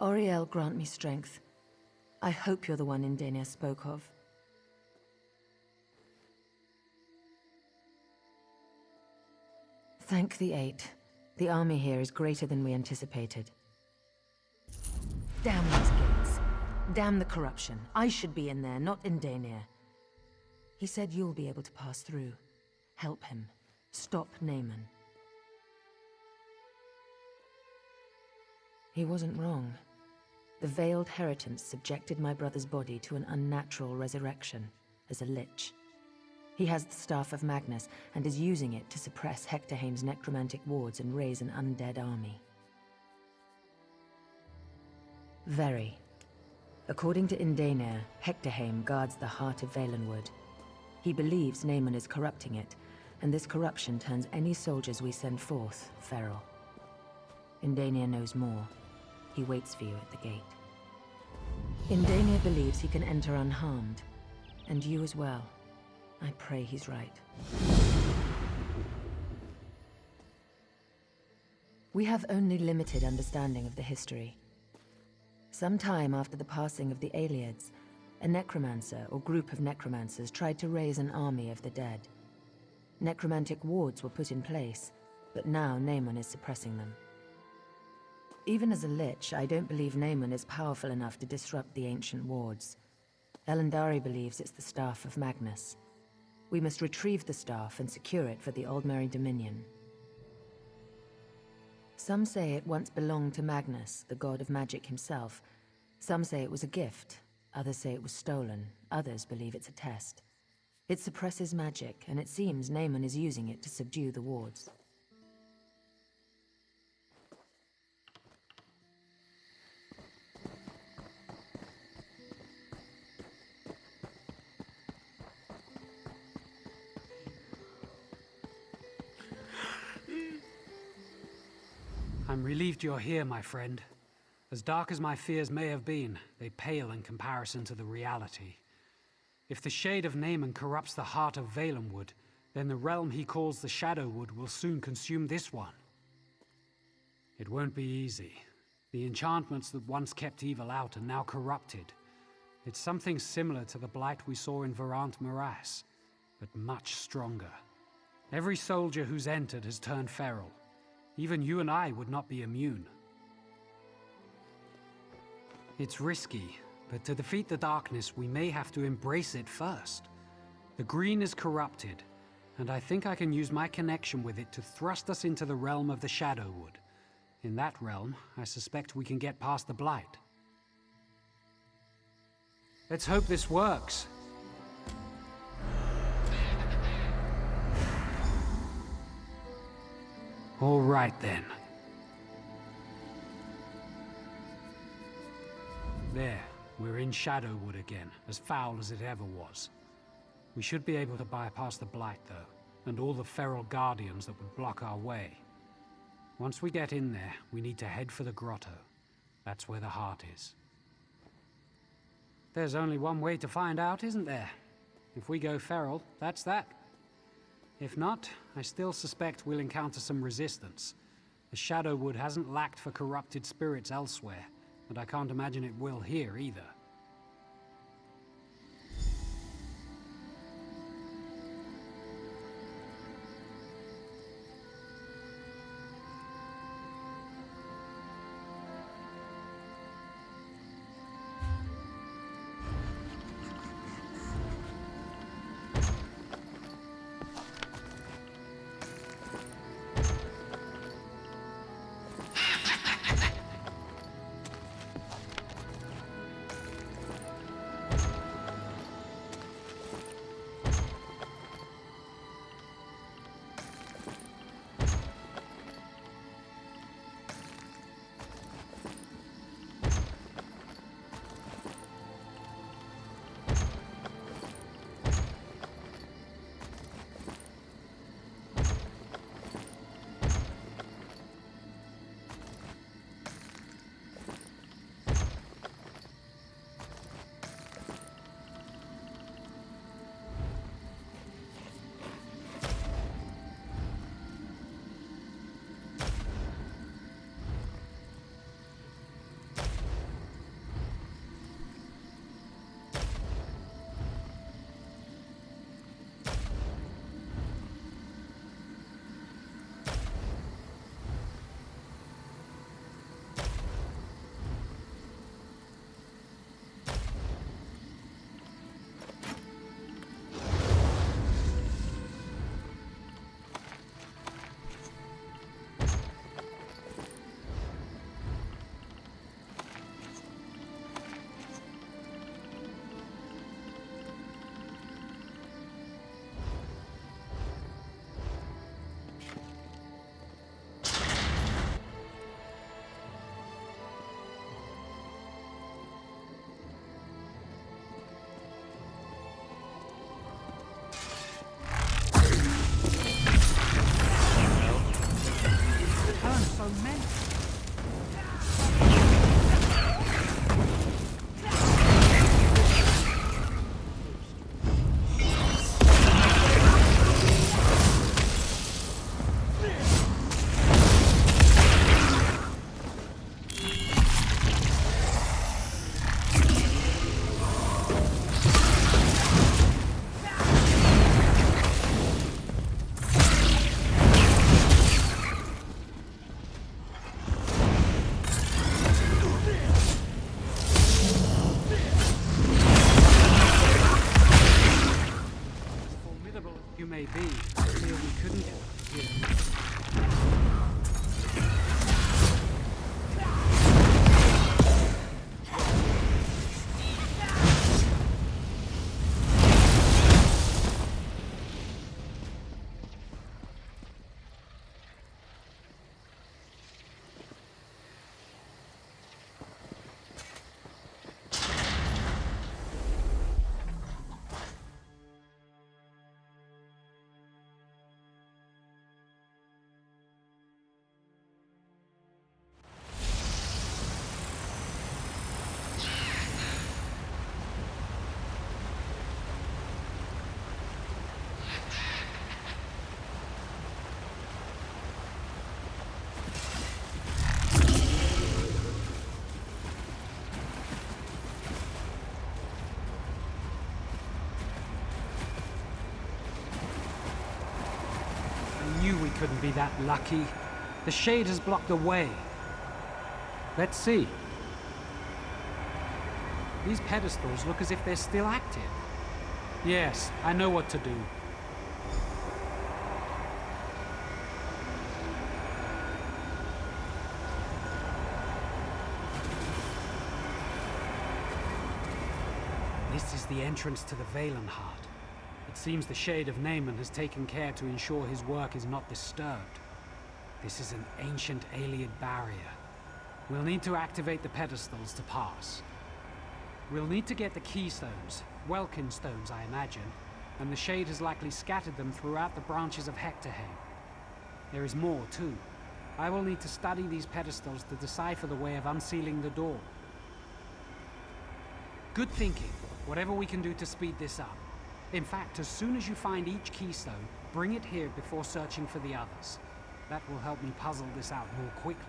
Auriel, grant me strength. I hope you're the one Indenia spoke of. Thank the Eight. The army here is greater than we anticipated. Damn these gates. Damn the corruption. I should be in there, not Indenia. He said you'll be able to pass through. Help him. Stop Naaman. He wasn't wrong. The Veiled Heritance subjected my brother's body to an unnatural resurrection, as a lich. He has the Staff of Magnus, and is using it to suppress Hectorheim's necromantic wards and raise an undead army. Very. According to Indenia, Hectorheim guards the heart of Valenwood. He believes Naaman is corrupting it, and this corruption turns any soldiers we send forth feral. Indenia knows more. He waits for you at the gate. Indenia believes he can enter unharmed, and you as well. I pray he's right. We have only limited understanding of the history. Some time after the passing of the Ayleids, a necromancer or group of necromancers tried to raise an army of the dead. Necromantic wards were put in place, but now Naaman is suppressing them. Even as a lich, I don't believe Naaman is powerful enough to disrupt the ancient wards. Elendari believes it's the Staff of Magnus. We must retrieve the staff and secure it for the Aldmeri Dominion. Some say it once belonged to Magnus, the god of magic himself. Some say it was a gift. Others say it was stolen. Others believe it's a test. It suppresses magic, and it seems Naaman is using it to subdue the wards. I'm relieved you're here, my friend. As dark as my fears may have been, they pale in comparison to the reality. If the shade of Naaman corrupts the heart of Valenwood, then the realm he calls the Shadowwood will soon consume this one. It won't be easy. The enchantments that once kept evil out are now corrupted. It's something similar to the blight we saw in Varant Morass, but much stronger. Every soldier who's entered has turned feral. Even you and I would not be immune. It's risky, but to defeat the darkness, we may have to embrace it first. The green is corrupted, and I think I can use my connection with it to thrust us into the realm of the Shadowwood. In that realm, I suspect we can get past the blight. Let's hope this works. All right, then. There, we're in Shadowwood again, as foul as it ever was. We should be able to bypass the blight, though, and all the feral guardians that would block our way. Once we get in there, we need to head for the grotto. That's where the heart is. There's only one way to find out, isn't there? If we go feral, that's that. If not, I still suspect we'll encounter some resistance. The Shadowwood hasn't lacked for corrupted spirits elsewhere, and I can't imagine it will here either. couldn't be that lucky. The shade has blocked the way. Let's see. These pedestals look as if they're still active. Yes, I know what to do. This is the entrance to the Valenheart. It seems the Shade of Naaman has taken care to ensure his work is not disturbed. This is an ancient Ayleid barrier. We'll need to activate the pedestals to pass. We'll need to get the keystones, Welkin stones I imagine, and the Shade has likely scattered them throughout the branches of Hectorheim. There is more too. I will need to study these pedestals to decipher the way of unsealing the door. Good thinking. Whatever we can do to speed this up. In fact, as soon as you find each keystone, bring it here before searching for the others. That will help me puzzle this out more quickly.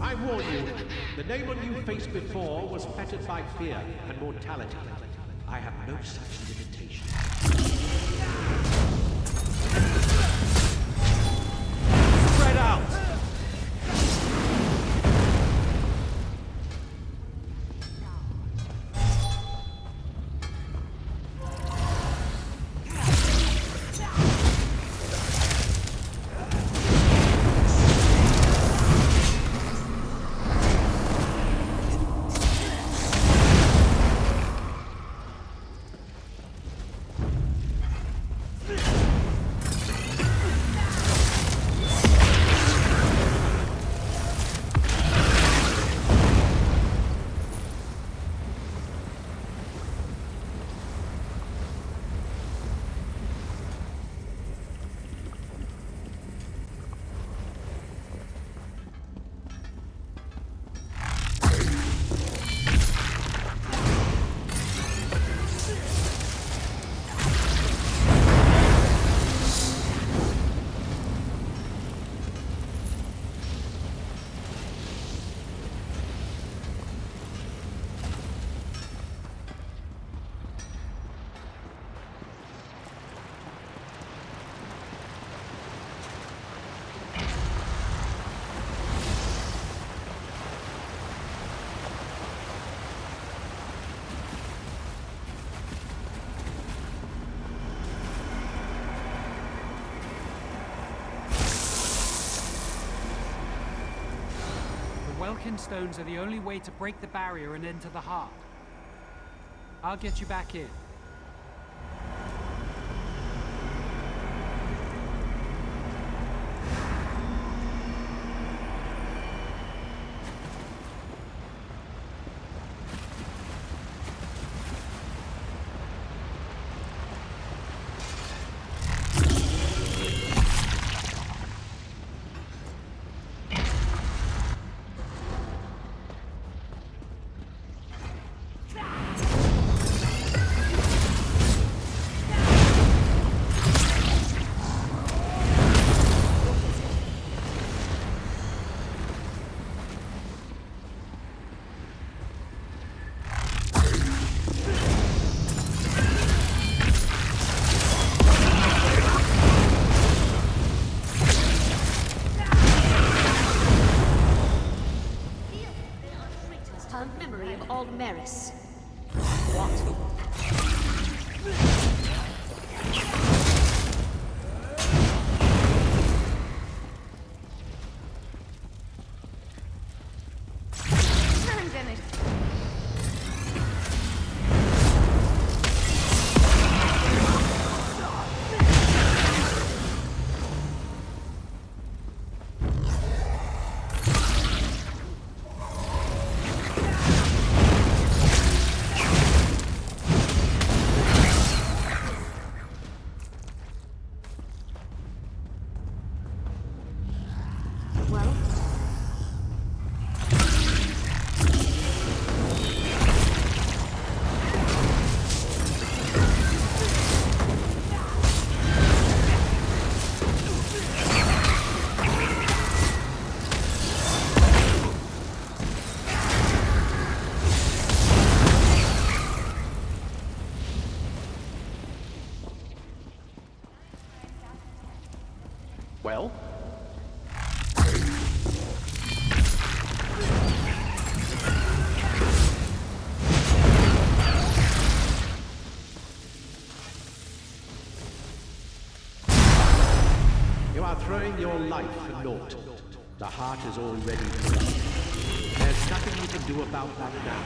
I warn you, the Naaman you faced before was fettered by fear and mortality. I have no such limitation. Spread out! Welkin stones are the only way to break the barrier and enter the heart. I'll get you back in. Ogmeris. What? I'm gonna... Well? Well? You are throwing your life for naught. The heart is already corrupted. There's nothing you can do about that now.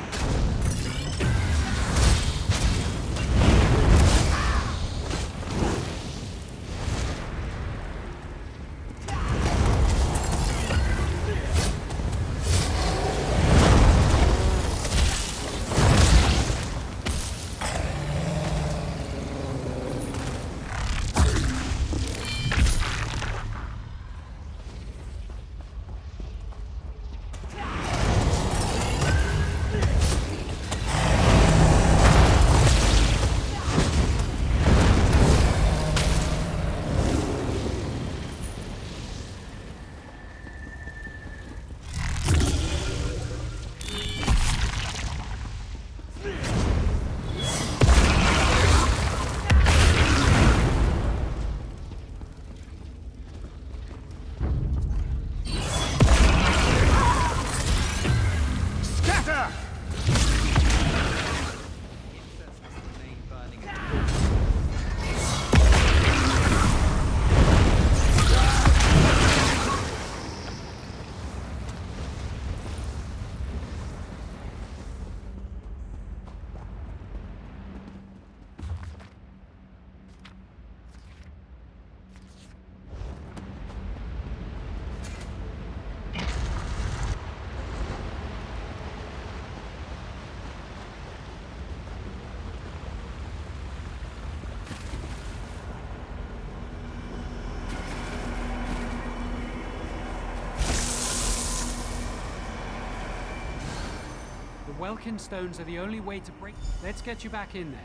The Welkin stones are the only way to break... Let's get you back in there.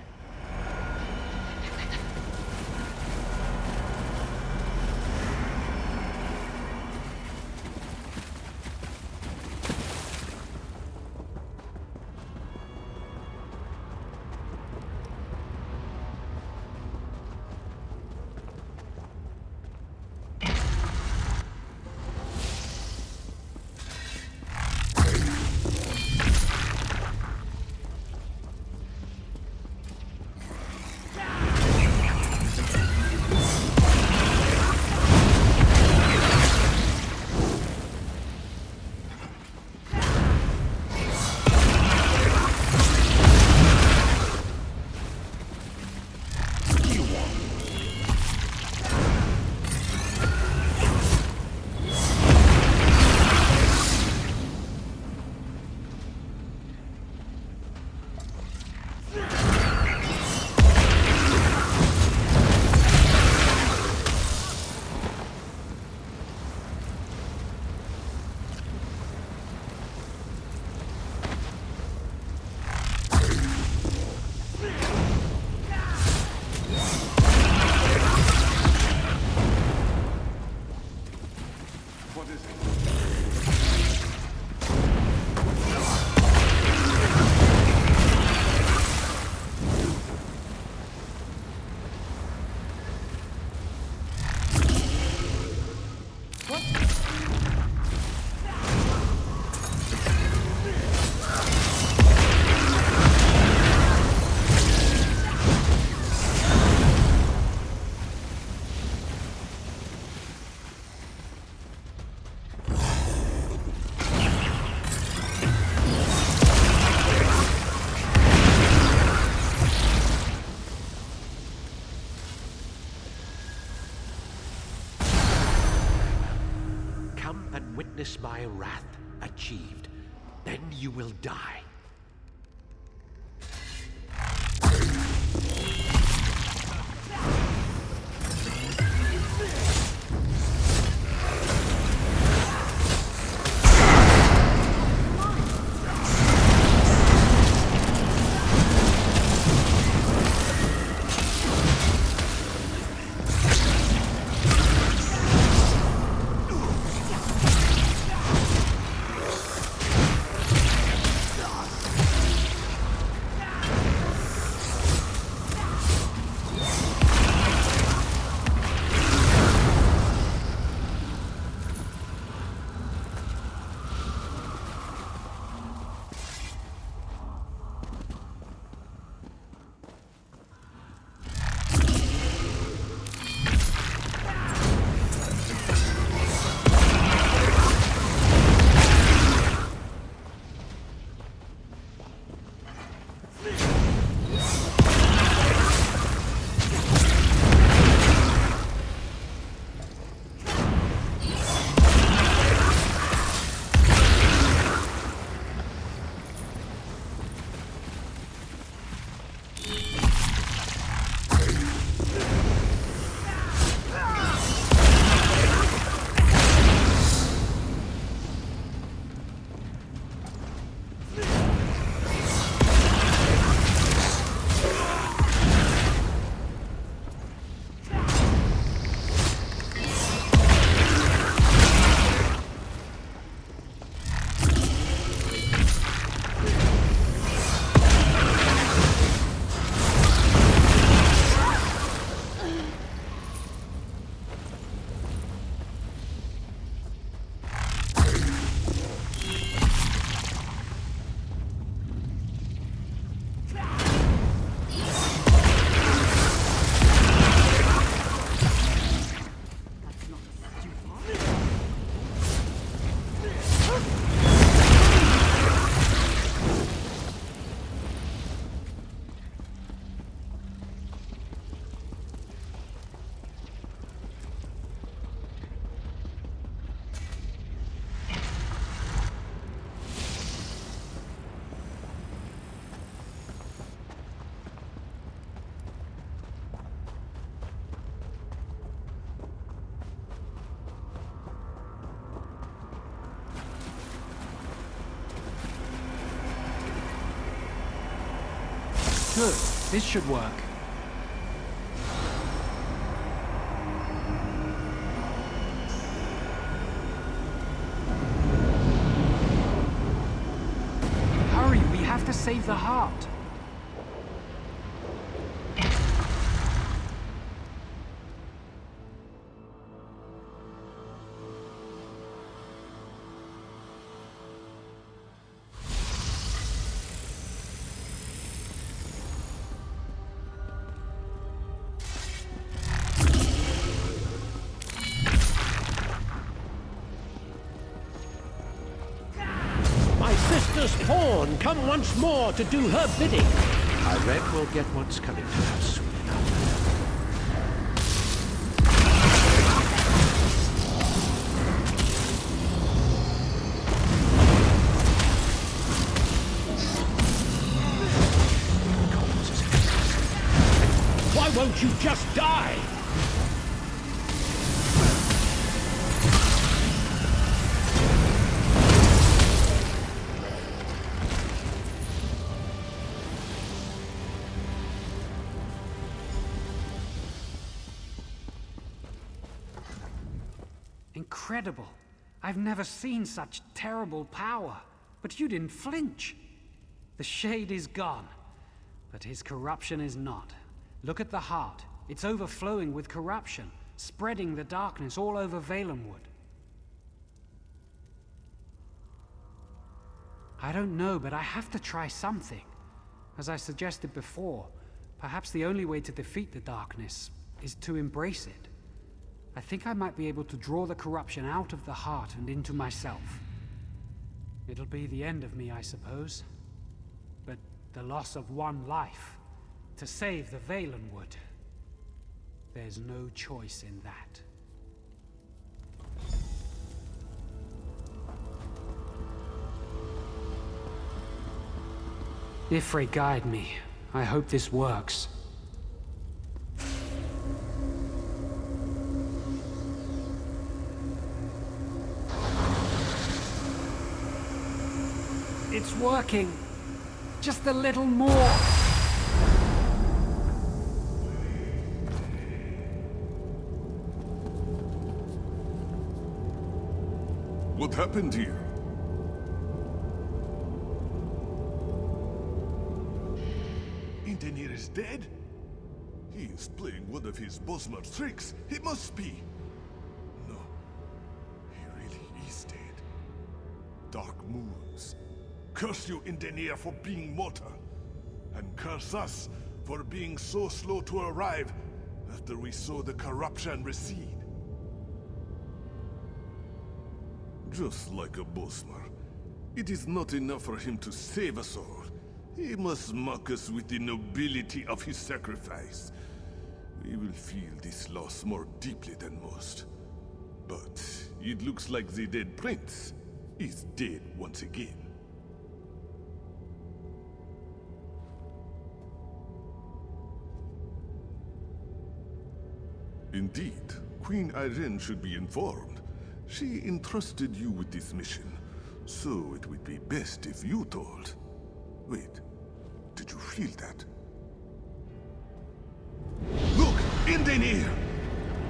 come and witness my wrath achieved. Then you will die. Good. This should work. Hurry, we have to save the heart. Sister's pawn come once more to do her bidding. I read we'll get what's coming to us soon enough. Why won't you just die? Incredible. I've never seen such terrible power. But you didn't flinch. The Shade is gone, but his corruption is not. Look at the heart. It's overflowing with corruption, spreading the darkness all over Valenwood. I don't know, but I have to try something. As I suggested before, perhaps the only way to defeat the darkness is to embrace it. I think I might be able to draw the corruption out of the heart and into myself. It'll be the end of me, I suppose. But the loss of one life, to save the Valenwood, there's no choice in that. Ifre, guide me. I hope this works. It's working. Just a little more. What happened to you? Indenir is dead? He is playing one of his Bosmer's tricks. It must be. No. He really is dead. Dark moons. Curse you, Indenir, for being mortal. And curse us for being so slow to arrive after we saw the corruption recede. Just like a Bosmer, it is not enough for him to save us all. He must mock us with the nobility of his sacrifice. We will feel this loss more deeply than most. But it looks like the dead prince is dead once again. Indeed, Queen Irene should be informed. She entrusted you with this mission, so it would be best if you told. Wait, did you feel that? Look! Indenir!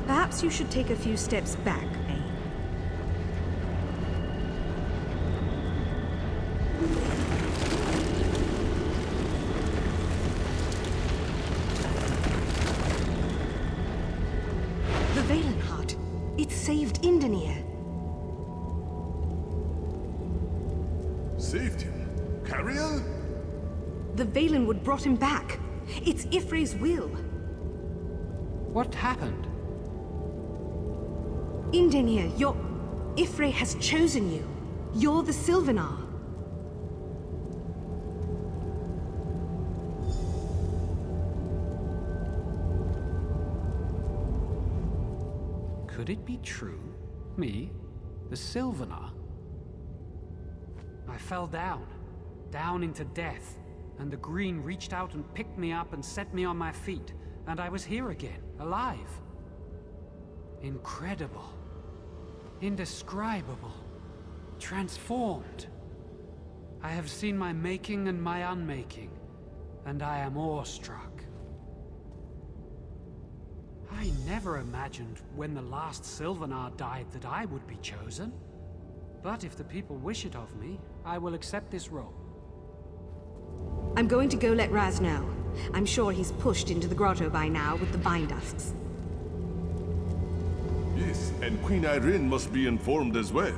Perhaps you should take a few steps back, eh? The Valenheart. It saved Indenir. Saved him? Cariel? The Valenwood brought him back. It's Ifre's will. What happened? Indenir, Ifre has chosen you. You're the Sylvanar. Could it be true? Me? The Sylvanar? I fell down into death, and the Green reached out and picked me up and set me on my feet, and I was here again, alive. Incredible. Indescribable. Transformed. I have seen my making and my unmaking, and I am awestruck. I never imagined when the last Sylvanar died that I would be chosen. But if the people wish it of me, I will accept this role. I'm going to go let Raz know. I'm sure he's pushed into the grotto by now with the Bindusks. Yes, and Queen Irene must be informed as well.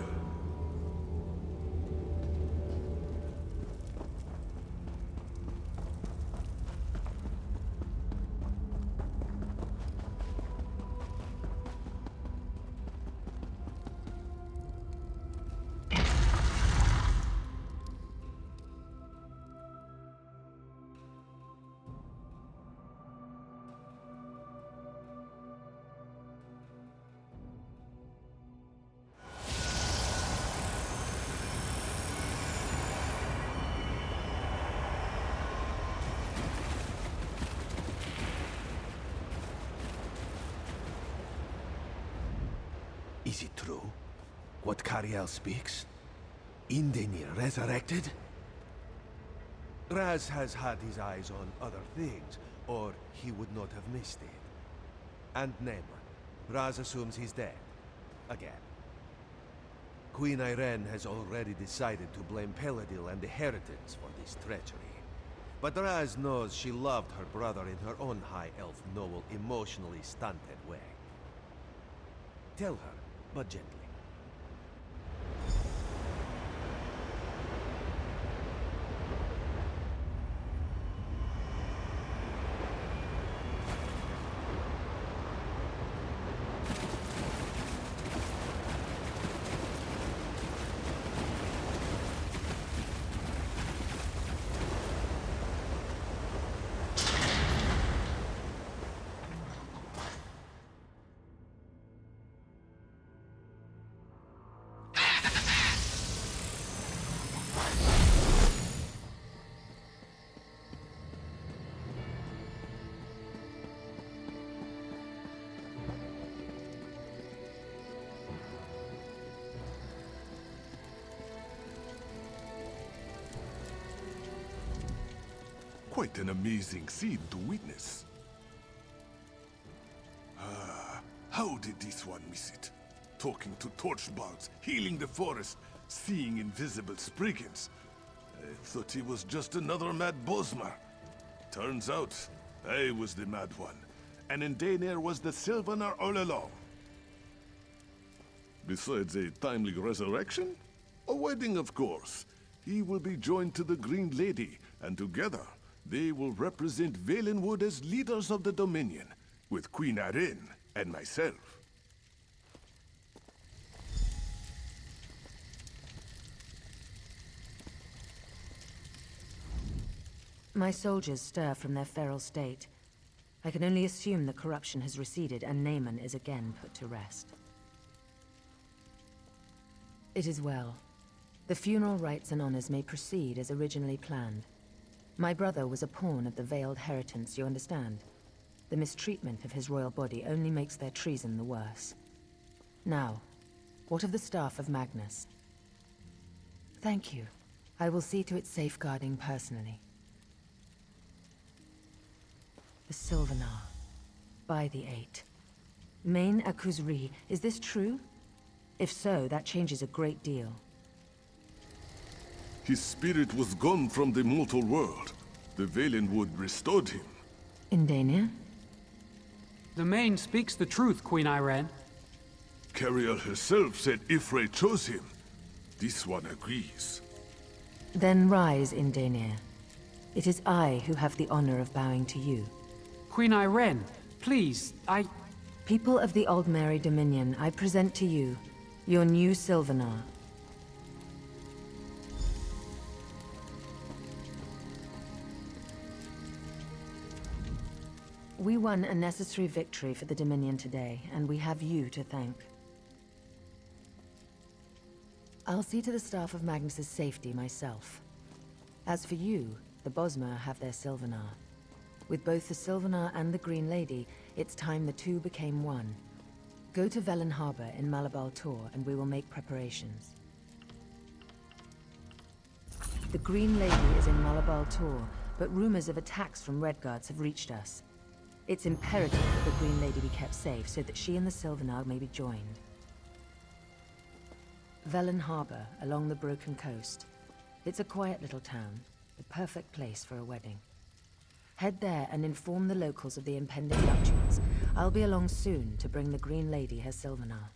Is it true? What Cariel speaks? Indenir resurrected? Raz has had his eyes on other things, or he would not have missed it. And Neymar. Raz assumes he's dead. Again. Queen Irene has already decided to blame Peladil and the Heritans for this treachery. But Raz knows she loved her brother in her own High Elf noble, emotionally stunted way. Tell her, but gently. Quite an amazing scene to witness. How did this one miss it? Talking to torchbugs, healing the forest, seeing invisible Spriggans. I thought he was just another mad Bosmer. Turns out, I was the mad one, and Indaenir was the Sylvanar all along. Besides a timely resurrection, a wedding, of course. He will be joined to the Green Lady, and together, they will represent Valenwood as leaders of the Dominion, with Queen Arene and myself. My soldiers stir from their feral state. I can only assume the corruption has receded and Naaman is again put to rest. It is well. The funeral rites and honors may proceed as originally planned. My brother was a pawn of the Veiled Heritance, you understand? The mistreatment of his royal body only makes their treason the worse. Now, what of the staff of Magnus? Thank you. I will see to its safeguarding personally. The Sylvanar. By the Eight. Main Akuzri, is this true? If so, that changes a great deal. His spirit was gone from the mortal world. The Valenwood restored him. Indaenir? The Main speaks the truth, Queen Irene. Cariel herself said Ifrei chose him. This one agrees. Then rise, Indaenir. It is I who have the honor of bowing to you. Queen Irene, please, People of the Aldmeri Dominion, I present to you your new Sylvanar. We won a necessary victory for the Dominion today, and we have you to thank. I'll see to the staff of Magnus's safety myself. As for you, the Bosmer have their Sylvanar. With both the Sylvanar and the Green Lady, it's time the two became one. Go to Velen Harbor in Malabal Tor, and we will make preparations. The Green Lady is in Malabal Tor, but rumors of attacks from Redguards have reached us. It's imperative that the Green Lady be kept safe so that she and the Sylvanar may be joined. Velen Harbor, along the Broken Coast. It's a quiet little town, the perfect place for a wedding. Head there and inform the locals of the impending nuptials. I'll be along soon to bring the Green Lady her Sylvanar.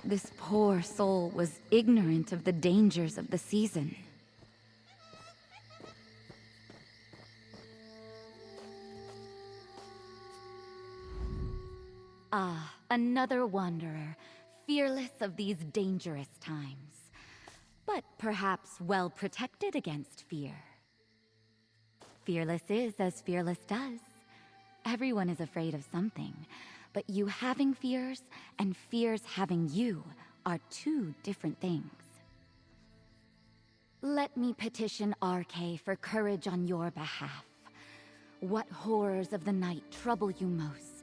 This poor soul was ignorant of the dangers of the season. Ah, another wanderer, fearless of these dangerous times, but perhaps well protected against fear. Fearless is as fearless does. Everyone is afraid of something, but you having fears and fears having you are two different things. Let me petition RK for courage on your behalf. What horrors of the night trouble you most?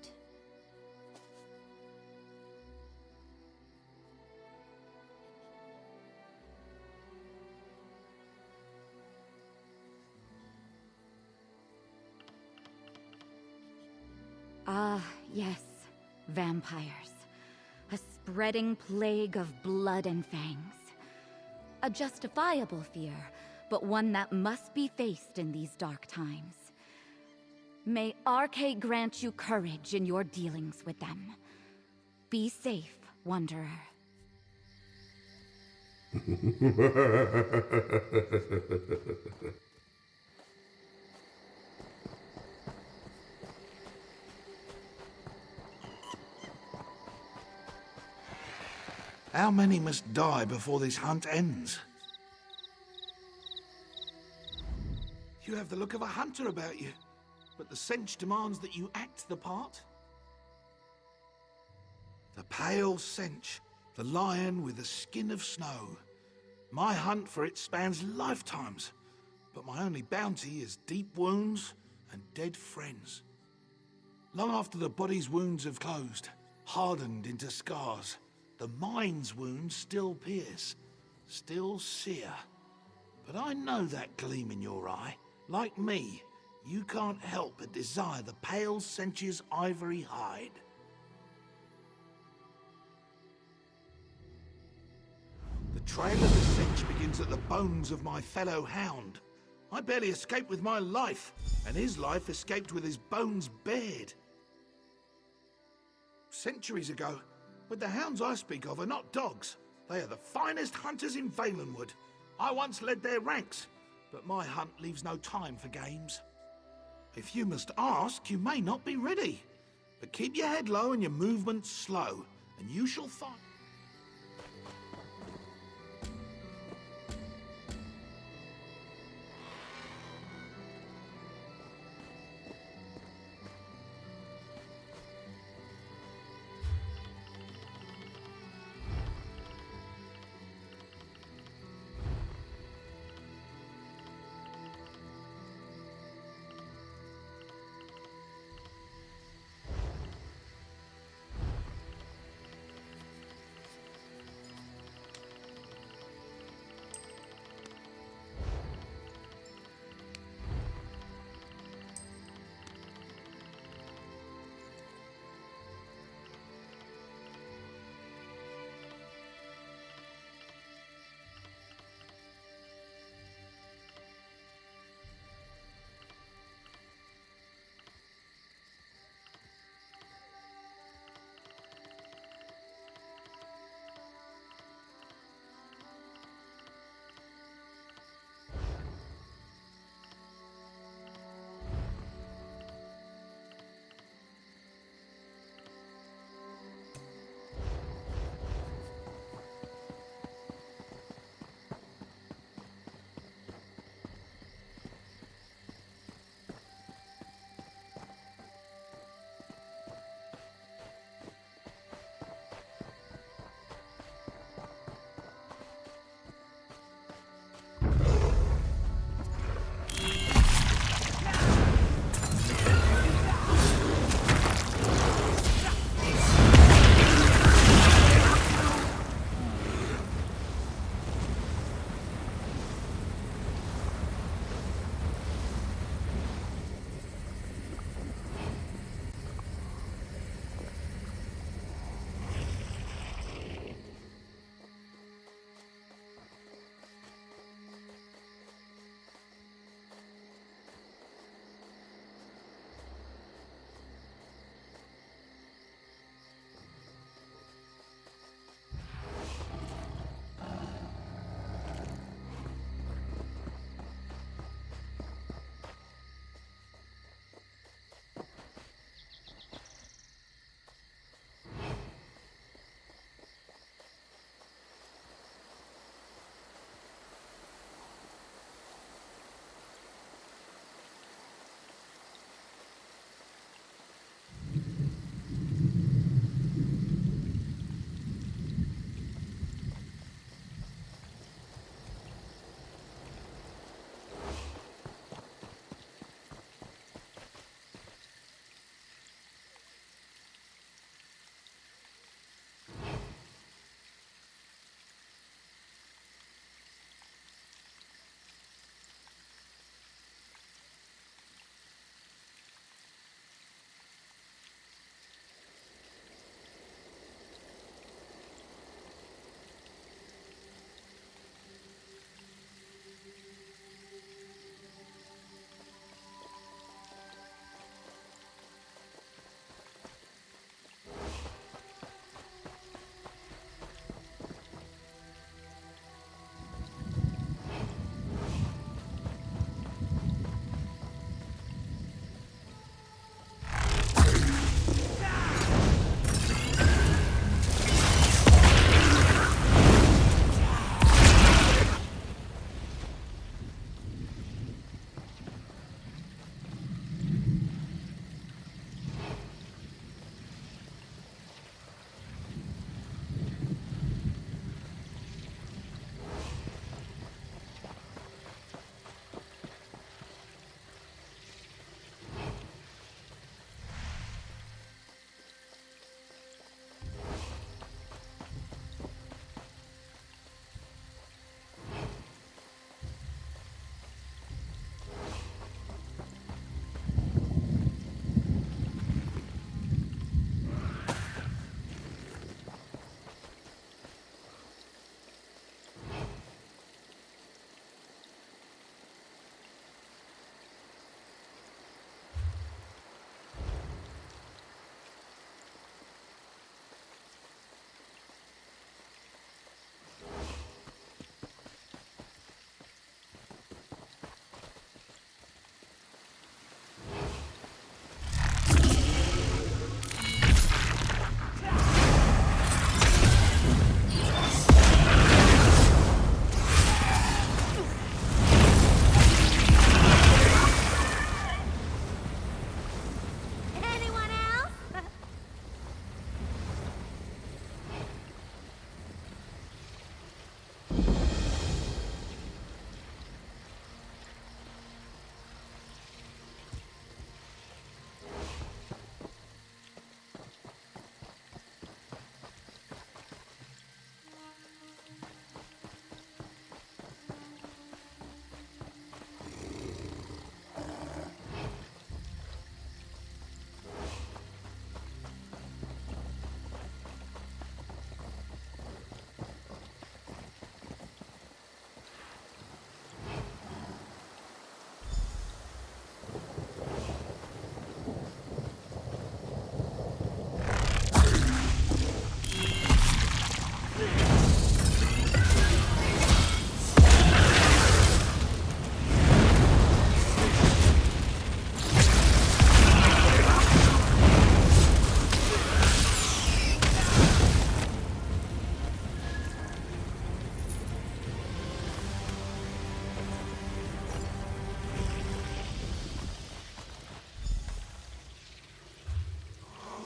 Ah, yes, vampires. A spreading plague of blood and fangs. A justifiable fear, but one that must be faced in these dark times. May RK grant you courage in your dealings with them. Be safe, Wanderer. How many must die before this hunt ends? You have the look of a hunter about you, but the Cench demands that you act the part. The pale Cench, the lion with the skin of snow. My hunt for it spans lifetimes, but my only bounty is deep wounds and dead friends. Long after the body's wounds have closed, hardened into scars, the mind's wounds still pierce, still sear. But I know that gleam in your eye. Like me, you can't help but desire the pale Cench's ivory hide. The trail of the Cench begins at the bones of my fellow hound. I barely escaped with my life, and his life escaped with his bones bared. Centuries ago, but the hounds I speak of are not dogs. They are the finest hunters in Valenwood. I once led their ranks, but my hunt leaves no time for games. If you must ask, you may not be ready. But keep your head low and your movements slow, and you shall find...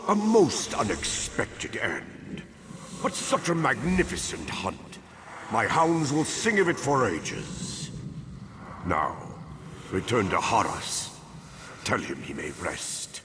A most unexpected end. But such a magnificent hunt. My hounds will sing of it for ages. Now, return to Haras. Tell him he may rest.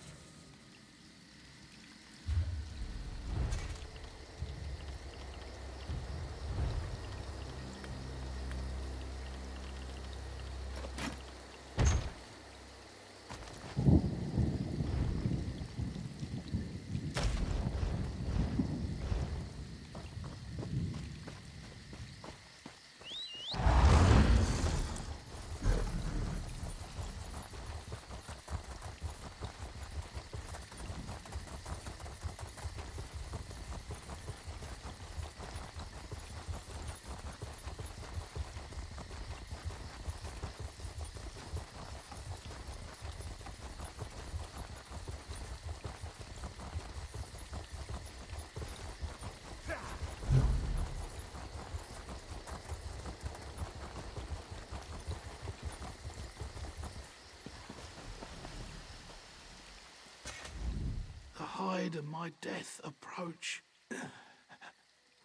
The hide of my death approach.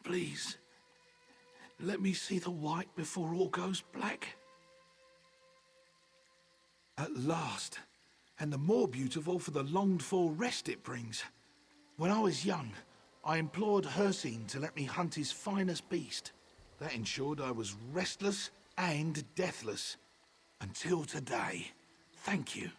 Please, let me see the white before all goes black. At last, and the more beautiful for the longed-for rest it brings. When I was young, I implored Hircine to let me hunt his finest beast. That ensured I was restless and deathless. Until today. Thank you.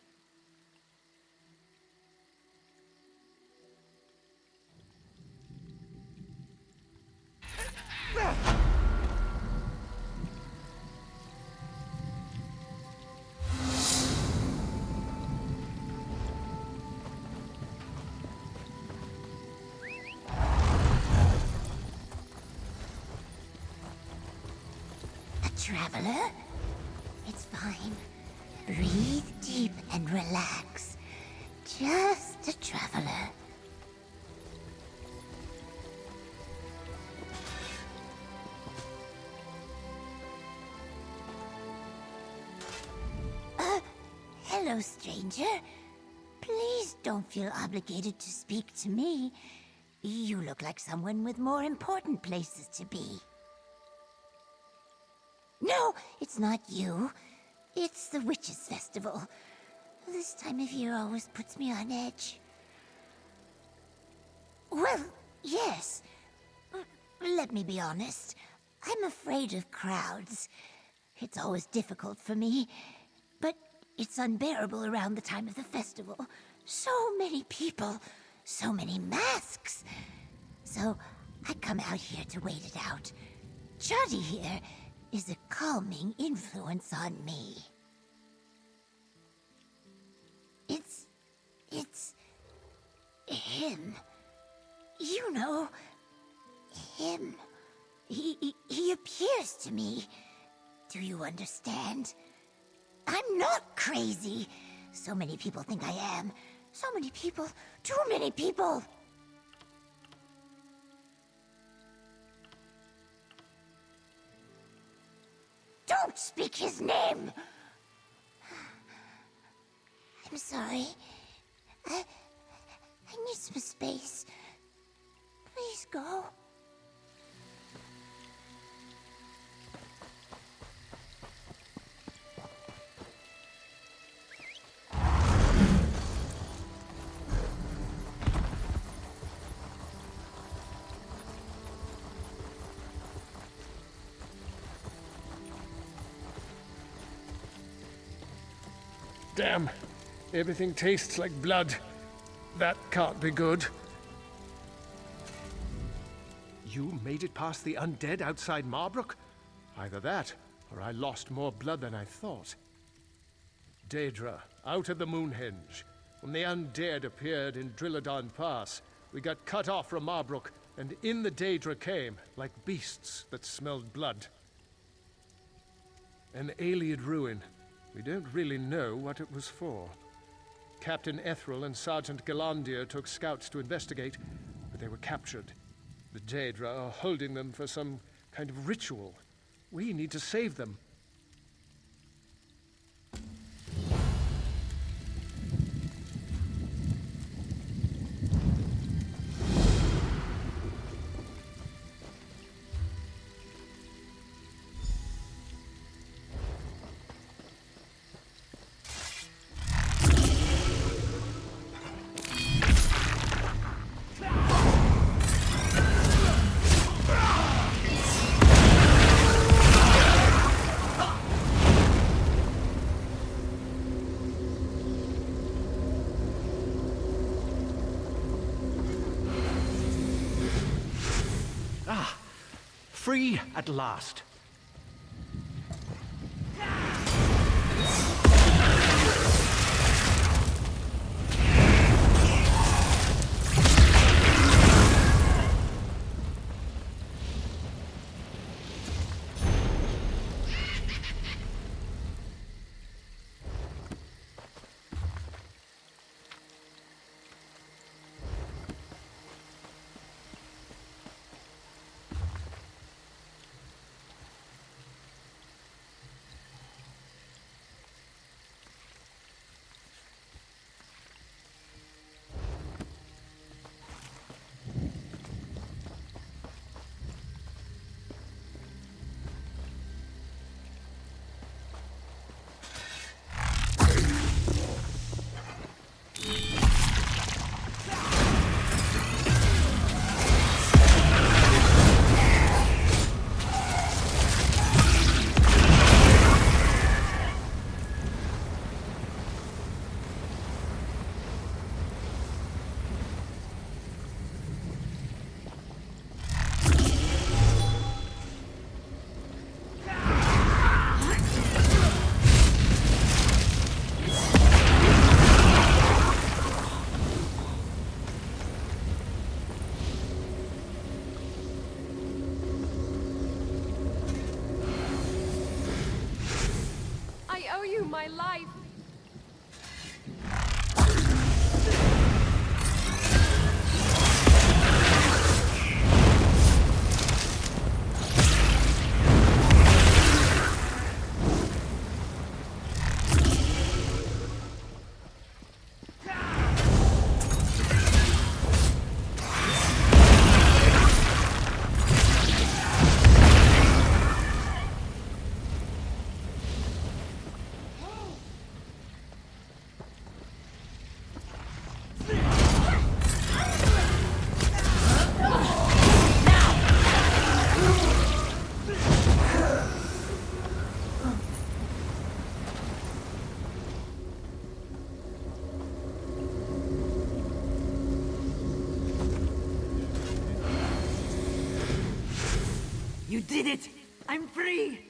Traveler? It's fine. Breathe deep and relax. Just a traveler. Hello, stranger. Please don't feel obligated to speak to me. You look like someone with more important places to be. No, it's not you. It's the Witches' Festival. This time of year always puts me on edge. Well, yes. Let me be honest. I'm afraid of crowds. It's always difficult for me, but it's unbearable around the time of the festival. So many people, so many masks. So I come out here to wait it out. Jody here is a calming influence on me. It's him. You know, him. He appears to me. Do you understand? I'm not crazy. So many people think I am. So many people. Too many people. Don't speak his name! I'm sorry. I need some space. Please go. Damn. Everything tastes like blood. That can't be good. You made it past the undead outside Marbrook? Either that, or I lost more blood than I thought. Daedra, out of the Moonhenge. When the undead appeared in Drilladon Pass, we got cut off from Marbrook, and in the Daedra came, like beasts that smelled blood. An Ayleid ruin. We don't really know what it was for. Captain Ethril and Sergeant Galandir took scouts to investigate, but they were captured. The Daedra are holding them for some kind of ritual. We need to save them. Free at last. My life. You did it! I'm free!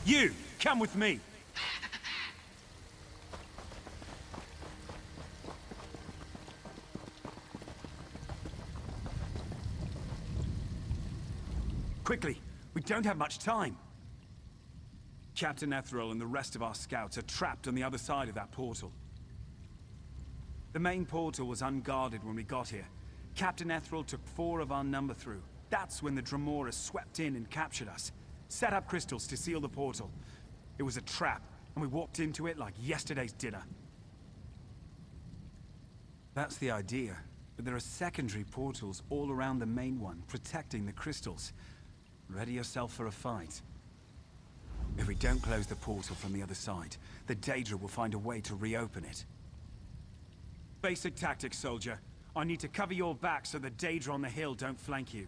You, come with me. Quickly, we don't have much time. Captain Ethrol and the rest of our scouts are trapped on the other side of that portal. The main portal was unguarded when we got here. Captain Ethrol took 4 of our number through. That's when the Dremora swept in and captured us. Set up crystals to seal the portal. It was a trap, and we walked into it like yesterday's dinner. That's the idea, but there are secondary portals all around the main one, protecting the crystals. Ready yourself for a fight. If we don't close the portal from the other side, the Daedra will find a way to reopen it. Basic tactics, soldier. I need to cover your back so the Daedra on the hill don't flank you.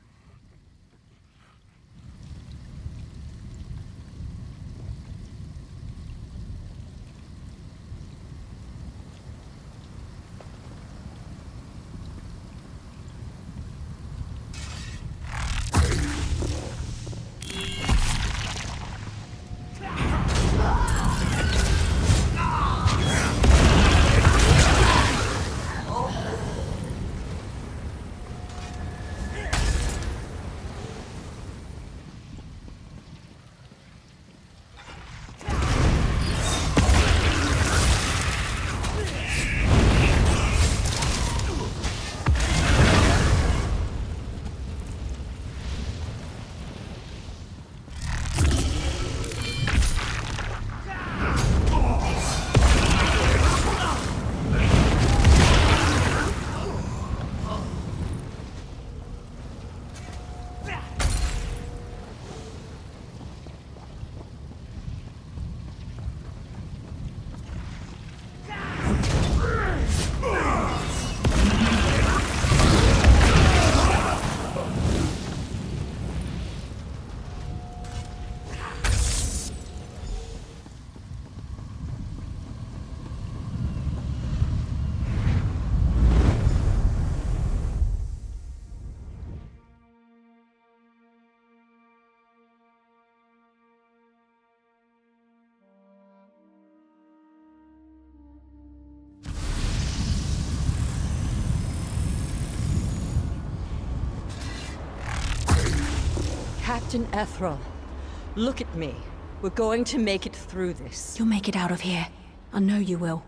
Captain Ethrel, look at me. We're going to make it through this. You'll make it out of here. I know you will.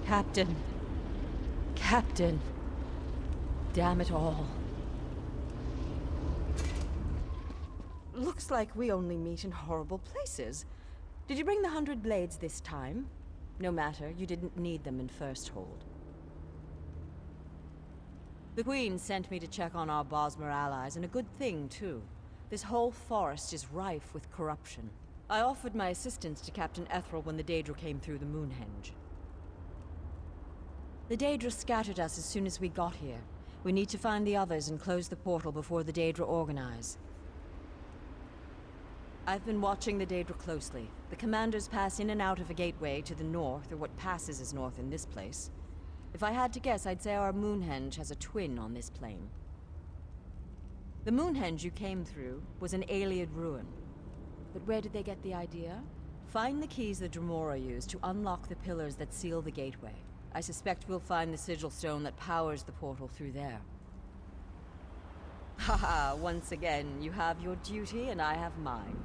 Captain. Captain. Damn it all. Looks like we only meet in horrible places. Did you bring the 100 blades this time? No matter, you didn't need them in First Hold. The Queen sent me to check on our Bosmer allies, and a good thing, too. This whole forest is rife with corruption. I offered my assistance to Captain Ethrel when the Daedra came through the Moonhenge. The Daedra scattered us as soon as we got here. We need to find the others and close the portal before the Daedra organize. I've been watching the Daedra closely. The commanders pass in and out of a gateway to the north, or what passes as north in this place. If I had to guess, I'd say our Moonhenge has a twin on this plane. The Moonhenge you came through was an Ayleid ruin. But where did they get the idea? Find the keys the Dremora used to unlock the pillars that seal the gateway. I suspect we'll find the sigil stone that powers the portal through there. Haha, once again, you have your duty and I have mine.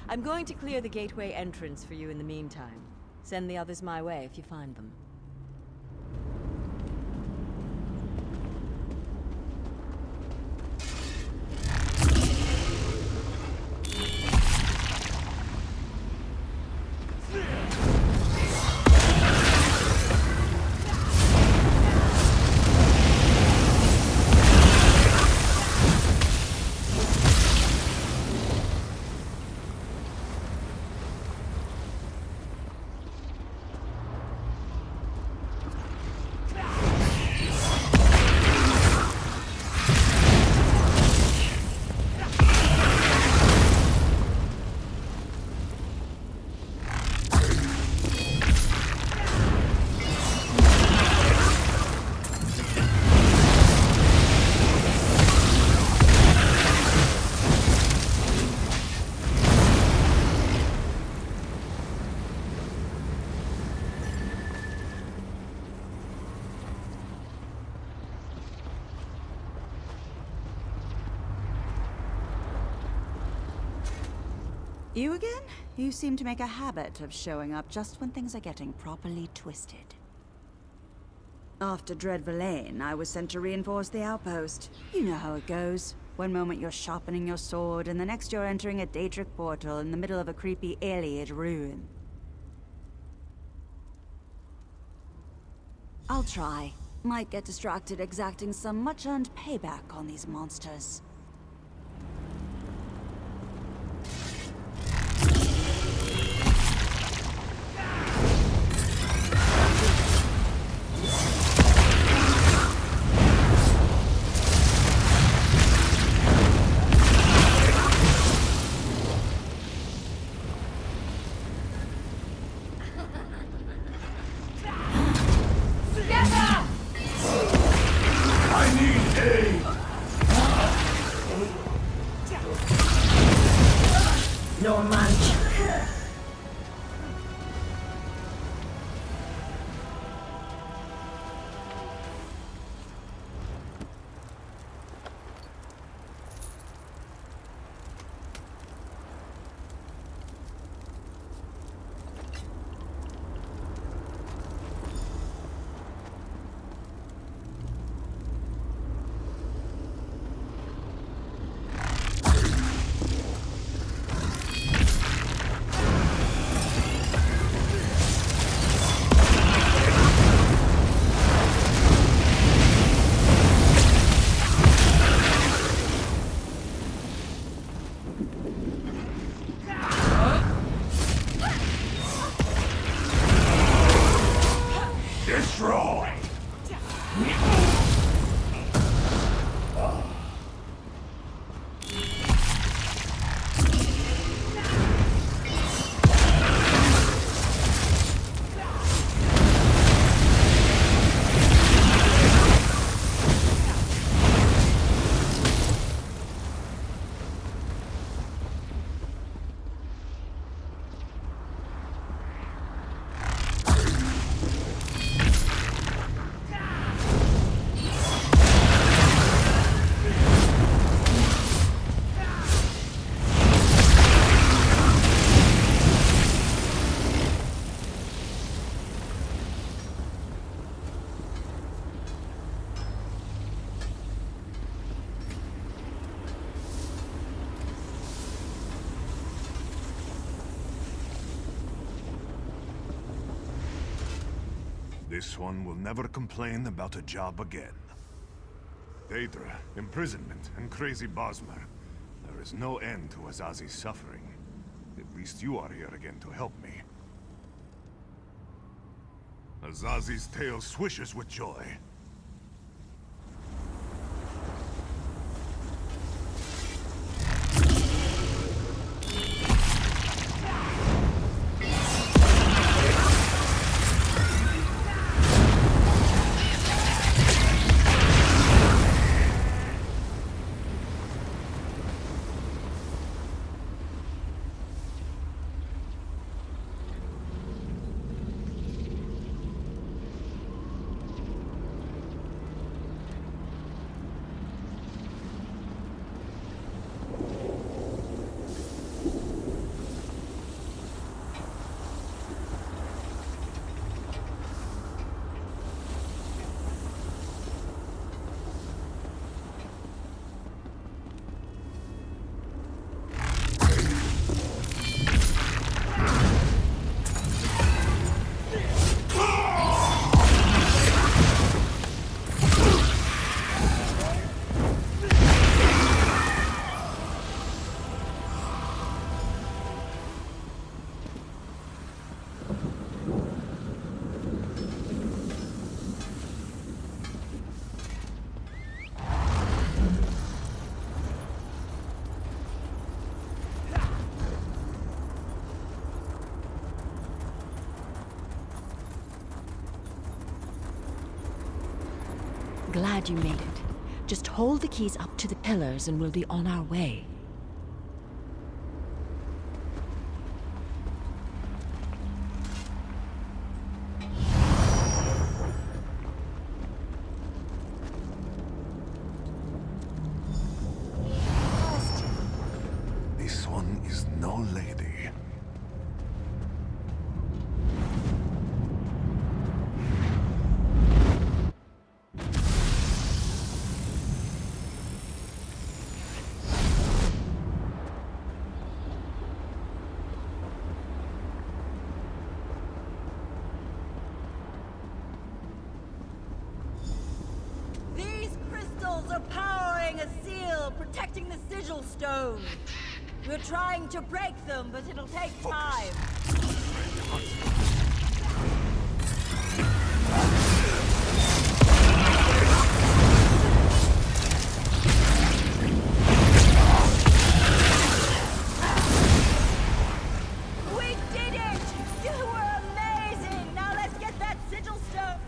I'm going to clear the gateway entrance for you in the meantime. Send the others my way if you find them. You again? You seem to make a habit of showing up just when things are getting properly twisted. After Dread Villain, I was sent to reinforce the outpost. You know how it goes. One moment you're sharpening your sword, and the next you're entering a Daedric portal in the middle of a creepy Ayleid ruin. I'll try. Might get distracted exacting some much-earned payback on these monsters. This one will never complain about a job again. Daedra, imprisonment, and crazy Bosmer. There is no end to Azazi's suffering. At least you are here again to help me. Azazi's tail swishes with joy. Glad you made it. Just hold the keys up to the pillars and we'll be on our way. This one is no lady. Protecting the sigil stone. We're trying to break them, but it'll take time. We did it! You were amazing! Now let's get that sigil stone!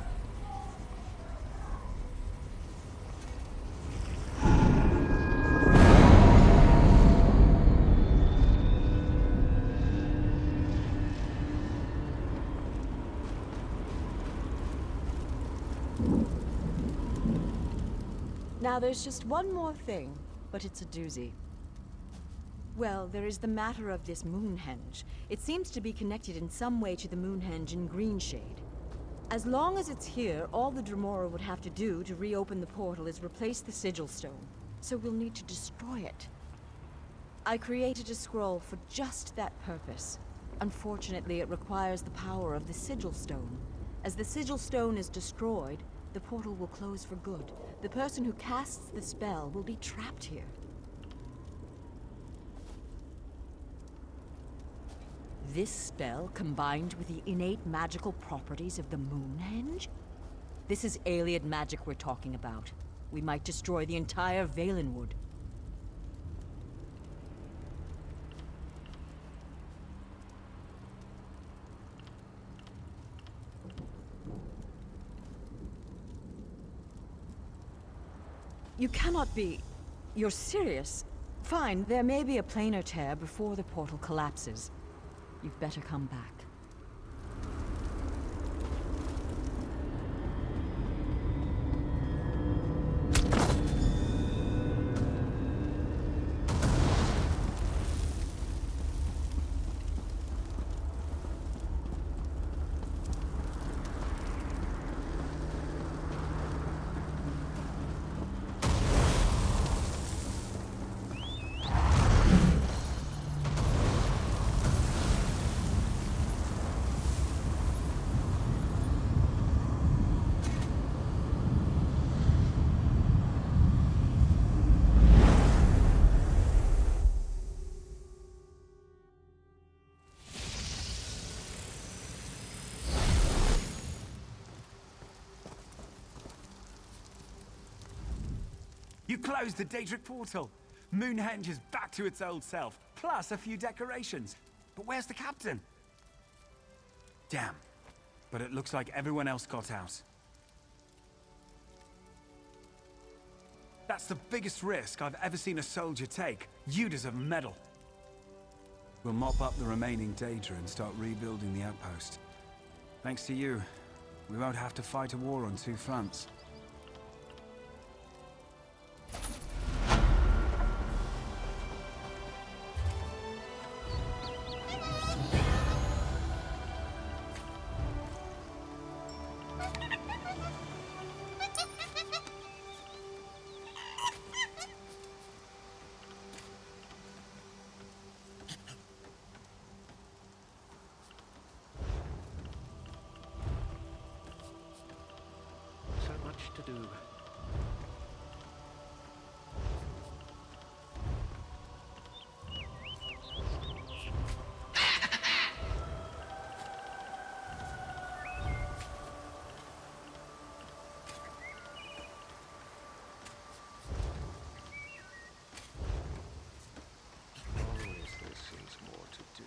Now there's just one more thing, but it's a doozy. Well, there is the matter of this Moonhenge. It seems to be connected in some way to the Moonhenge in Greenshade. As long as it's here, all the Dremora would have to do to reopen the portal is replace the Sigil Stone. So we'll need to destroy it. I created a scroll for just that purpose. Unfortunately, it requires the power of the Sigil Stone. As the Sigil Stone is destroyed, the portal will close for good. The person who casts the spell will be trapped here. This spell combined with the innate magical properties of the Moonhenge? This is Ayleid magic we're talking about. We might destroy the entire Valenwood. You cannot be... You're serious? Fine, there may be a planar tear before the portal collapses. You'd better come back. You closed the Daedric portal. Moonhenge is back to its old self, plus a few decorations. But where's the captain? Damn. But it looks like everyone else got out. That's the biggest risk I've ever seen a soldier take. You deserve a medal. We'll mop up the remaining Daedra and start rebuilding the outpost. Thanks to you, we won't have to fight a war on two fronts. So much to do. Always there seems more to do.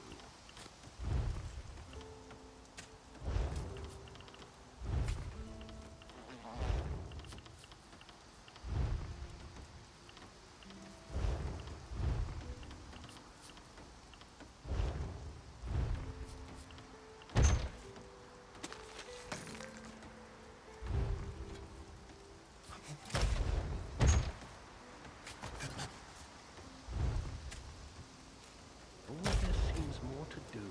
Always there seems more to do.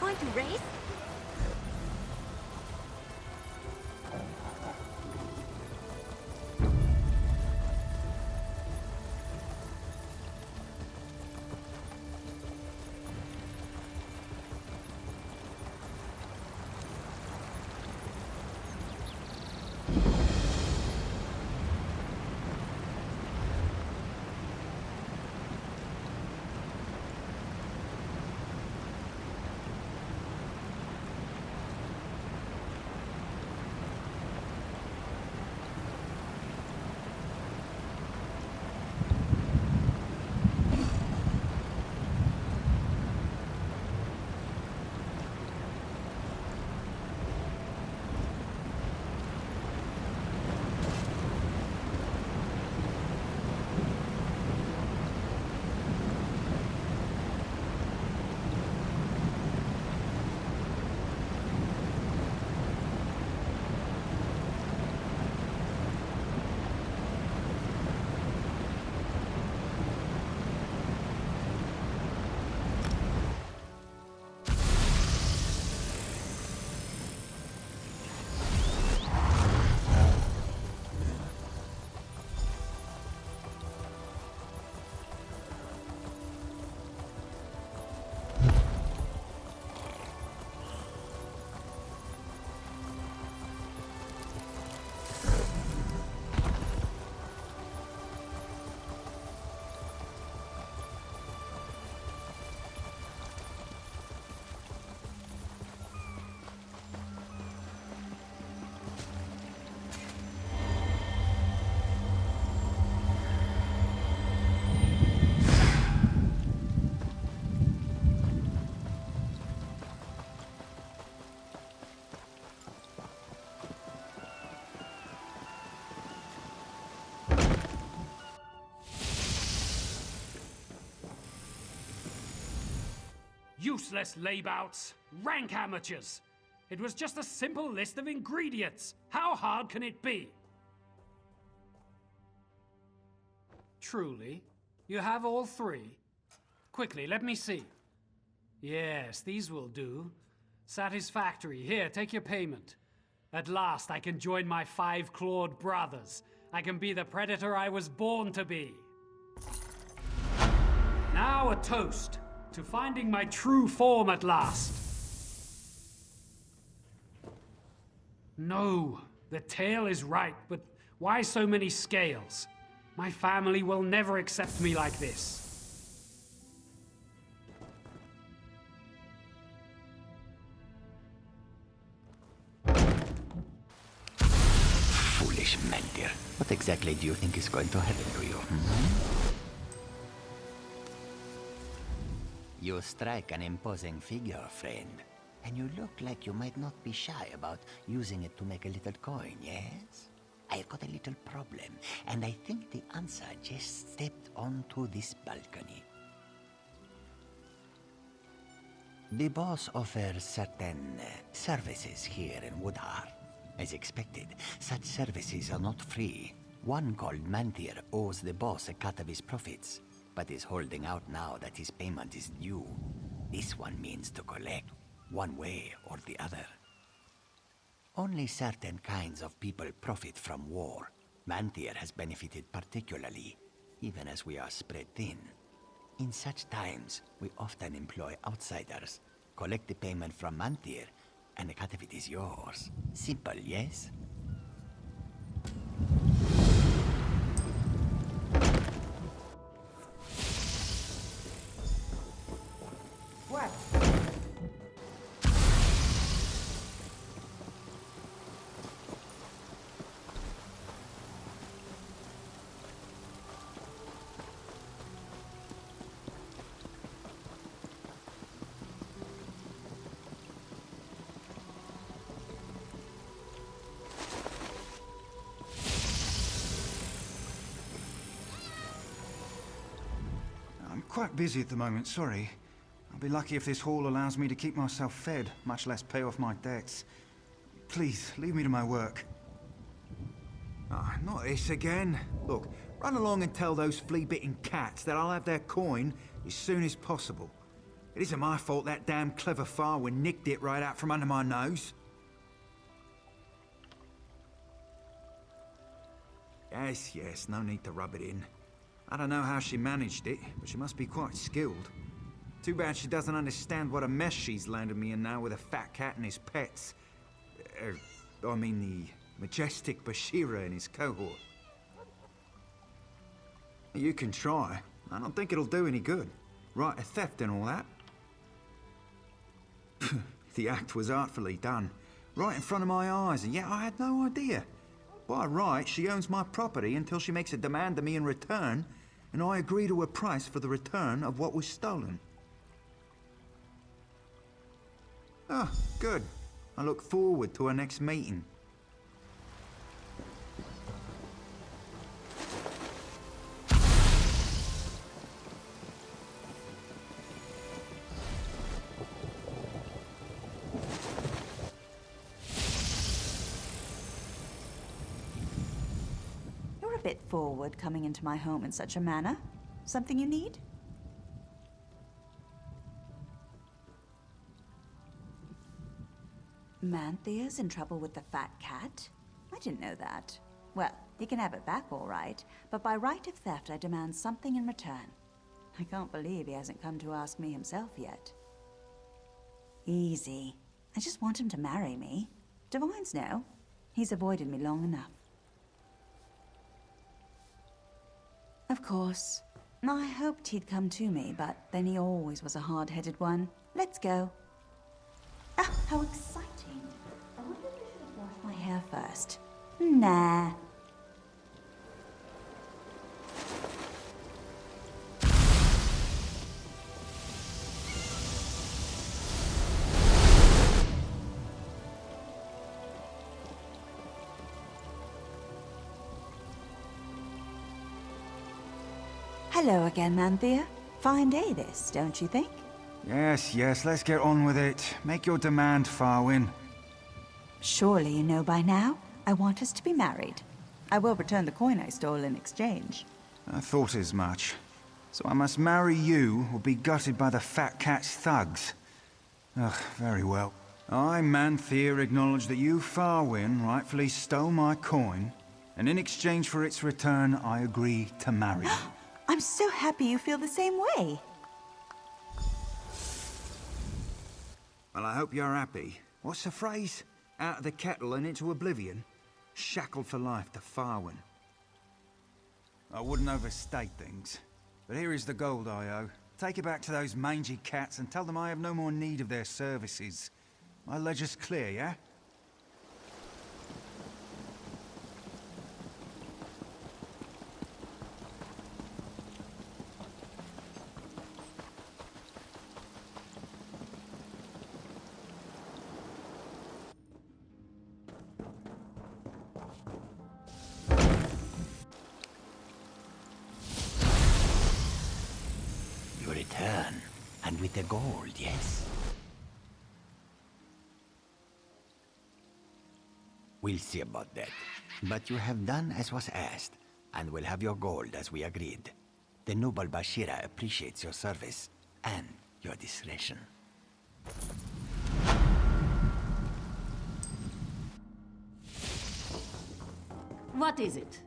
going to race? Useless laybouts! Rank amateurs! It was just a simple list of ingredients! How hard can it be? Truly? You have all three? Quickly, let me see. Yes, these will do. Satisfactory. Here, take your payment. At last, I can join my 5-clawed brothers. I can be the predator I was born to be. Now a toast to finding my true form at last. No, the tale is right, but why so many scales? My family will never accept me like this. Foolish Mandir. What exactly do you think is going to happen to you? You strike an imposing figure, friend. And you look like you might not be shy about using it to make a little coin, yes? I've got a little problem, and I think the answer just stepped onto this balcony. The boss offers certain services here in Woodheart. As expected, such services are not free. One called Mantir owes the boss a cut of his profits, but is holding out now that his payment is due. This one means to collect, one way or the other. Only certain kinds of people profit from war. Mantir has benefited particularly, even as we are spread thin. In such times, we often employ outsiders. Collect the payment from Mantir, and a cut of it is yours. Simple, yes? What? I'm quite busy at the moment, sorry. I'll be lucky if this haul allows me to keep myself fed, much less pay off my debts. Please, leave me to my work. Ah, not this again. Look, run along and tell those flea-bitten cats that I'll have their coin as soon as possible. It isn't my fault that damn clever Farwin nicked it right out from under my nose. Yes, no need to rub it in. I don't know how she managed it, but she must be quite skilled. Too bad she doesn't understand what a mess she's landed me in now with a fat cat and his pets. I mean the majestic Bashira and his cohort. You can try. I don't think it'll do any good. Right, a theft and all that. The act was artfully done. Right in front of my eyes, and yet I had no idea. By right, she owns my property until she makes a demand of me in return, and I agree to a price for the return of what was stolen. Ah, good. I look forward to our next meeting. You're a bit forward coming into my home in such a manner. Something you need? Manthea's in trouble with the fat cat? I didn't know that. Well, he can have it back all right, but by right of theft I demand something in return. I can't believe he hasn't come to ask me himself yet. Easy. I just want him to marry me. Divines know. He's avoided me long enough. Of course. I hoped he'd come to me, but then he always was a hard-headed one. Let's go. Ah, how exciting. I wonder if I should have washed my hair first. Nah. Hello again, Manthea. Fine day this, don't you think? Yes, let's get on with it. Make your demand, Farwin. Surely you know by now. I want us to be married. I will return the coin I stole in exchange. I thought as much. So I must marry you or be gutted by the fat cat's thugs. Ugh, very well. I, Manthea, acknowledge that you, Farwin, rightfully stole my coin, and in exchange for its return, I agree to marry you. I'm so happy you feel the same way. Well, I hope you're happy. What's the phrase? Out of the kettle and into oblivion? Shackled for life to Farwin. I wouldn't overstate things, but here is the gold I owe. Take it back to those mangy cats and tell them I have no more need of their services. My ledger's clear, yeah? You return, and with the gold, yes? We'll see about that. But you have done as was asked, and will have your gold as we agreed. The noble Bashira appreciates your service, and your discretion. What is it?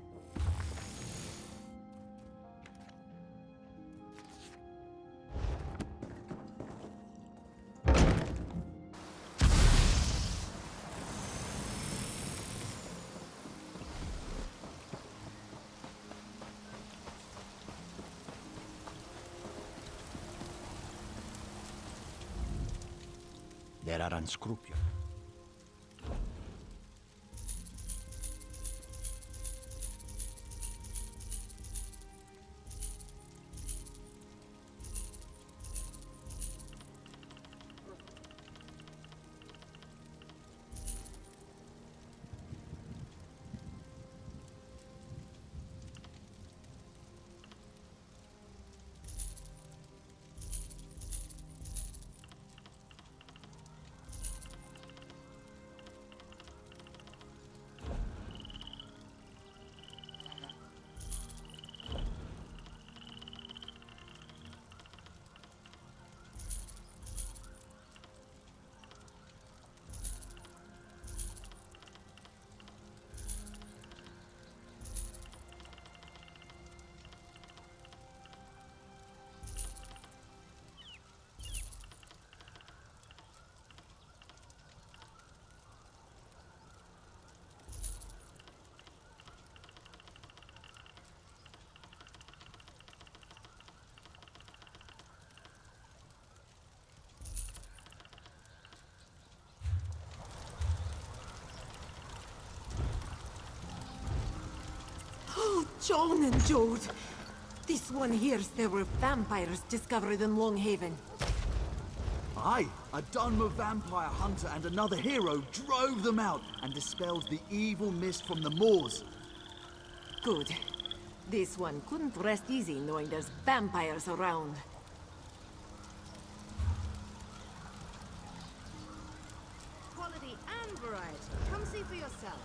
There are unscrupulous. John and Jode. This one hears there were vampires discovered in Longhaven. Aye, a Dunmer vampire hunter and another hero drove them out and dispelled the evil mist from the moors. Good. This one couldn't rest easy knowing there's vampires around. Quality and variety. Come see for yourself.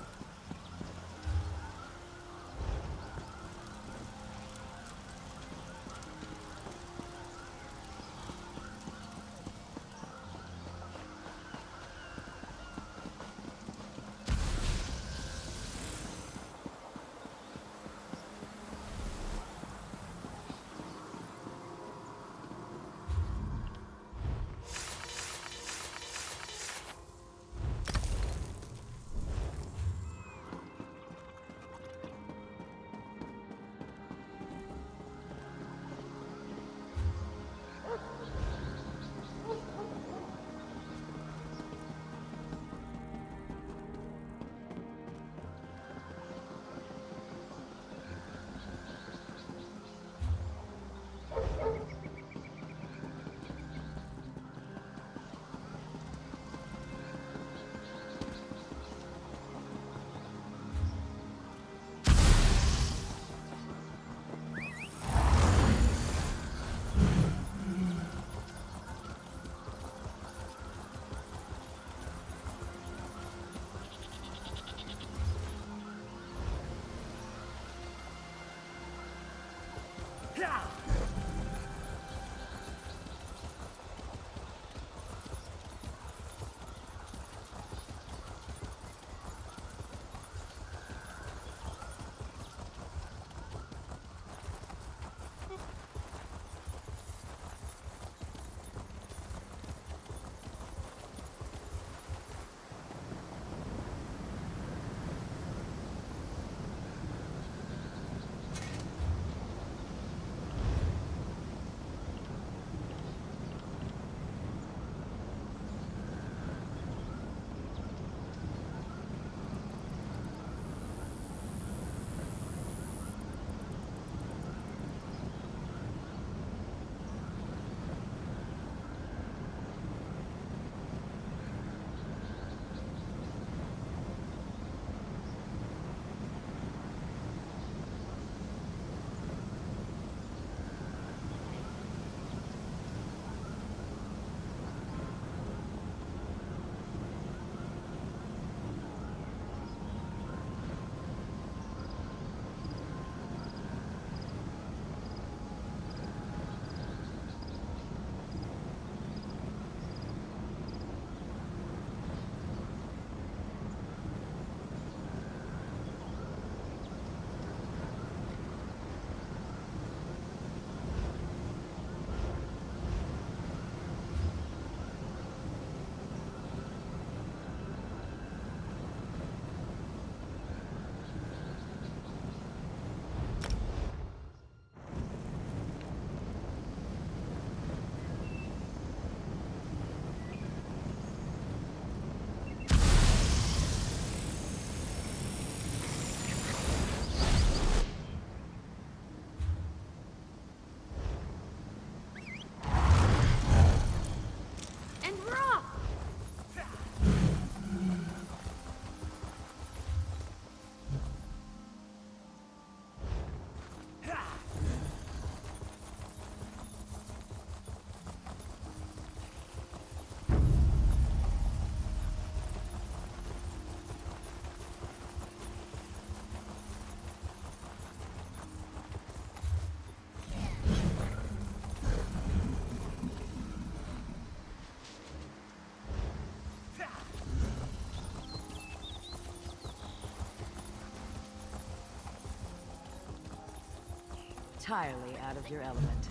Entirely out of your element.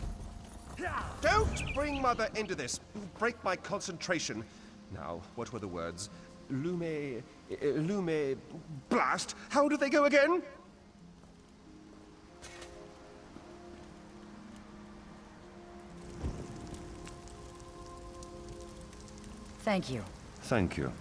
Don't bring Mother into this. You'll break my concentration. Now, what were the words? Lume... Blast? How do they go again? Thank you. Thank you.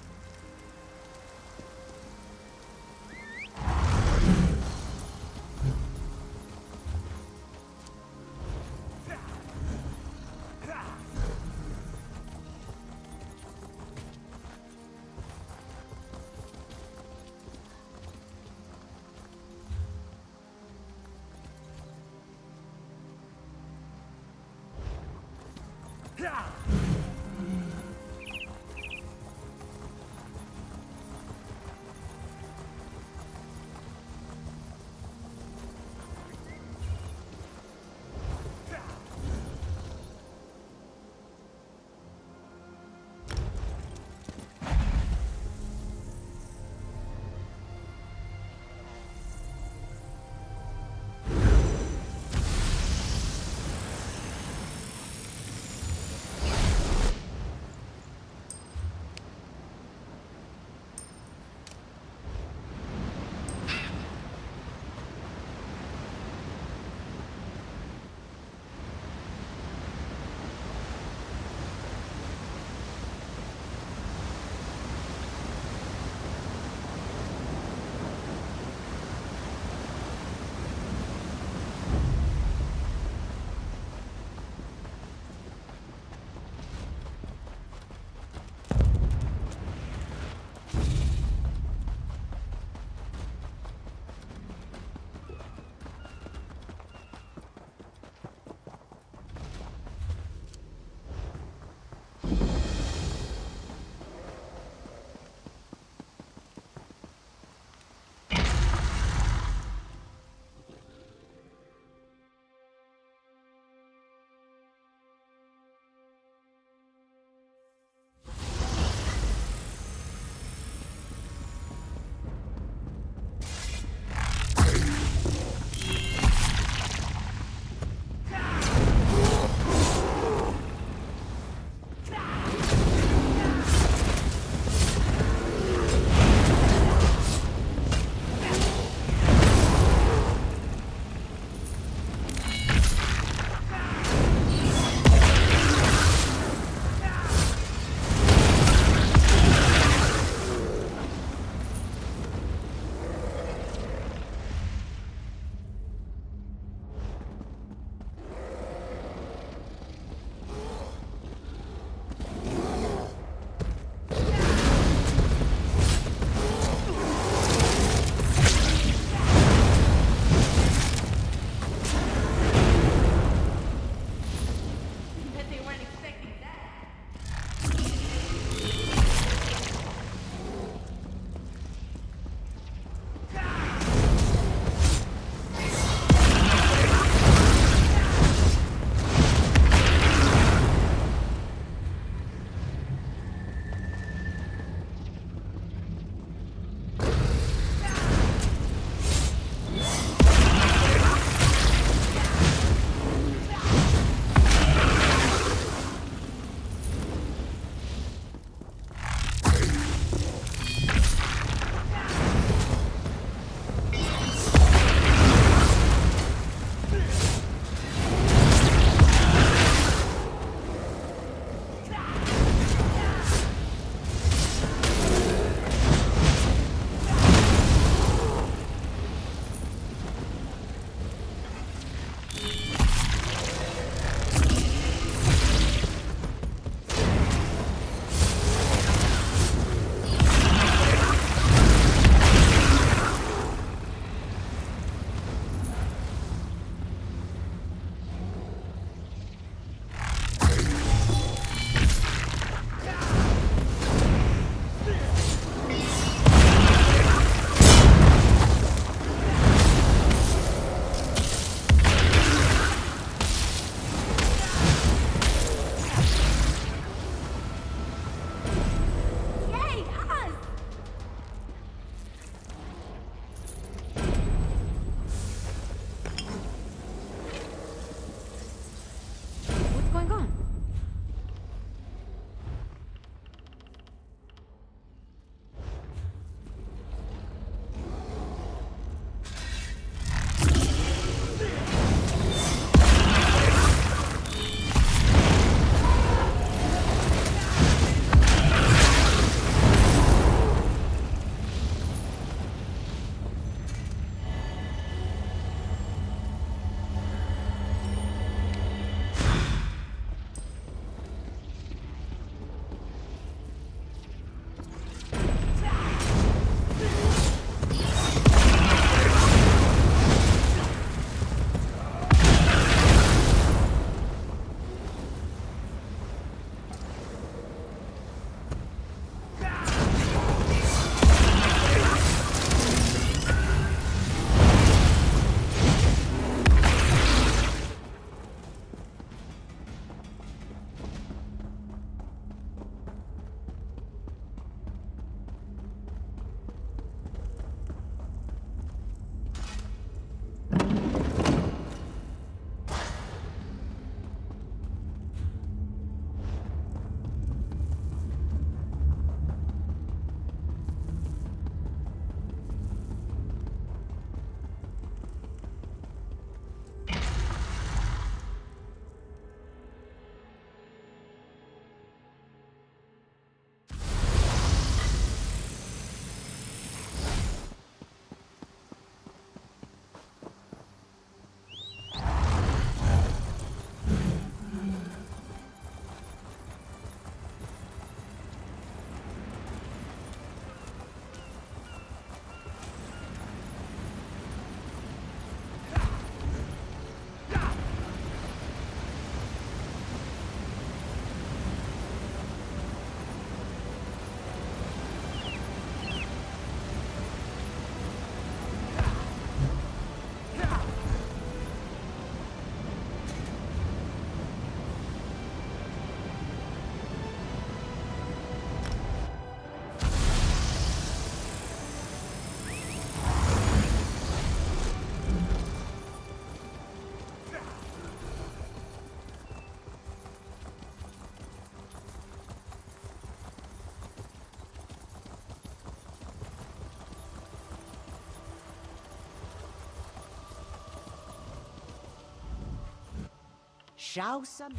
show some...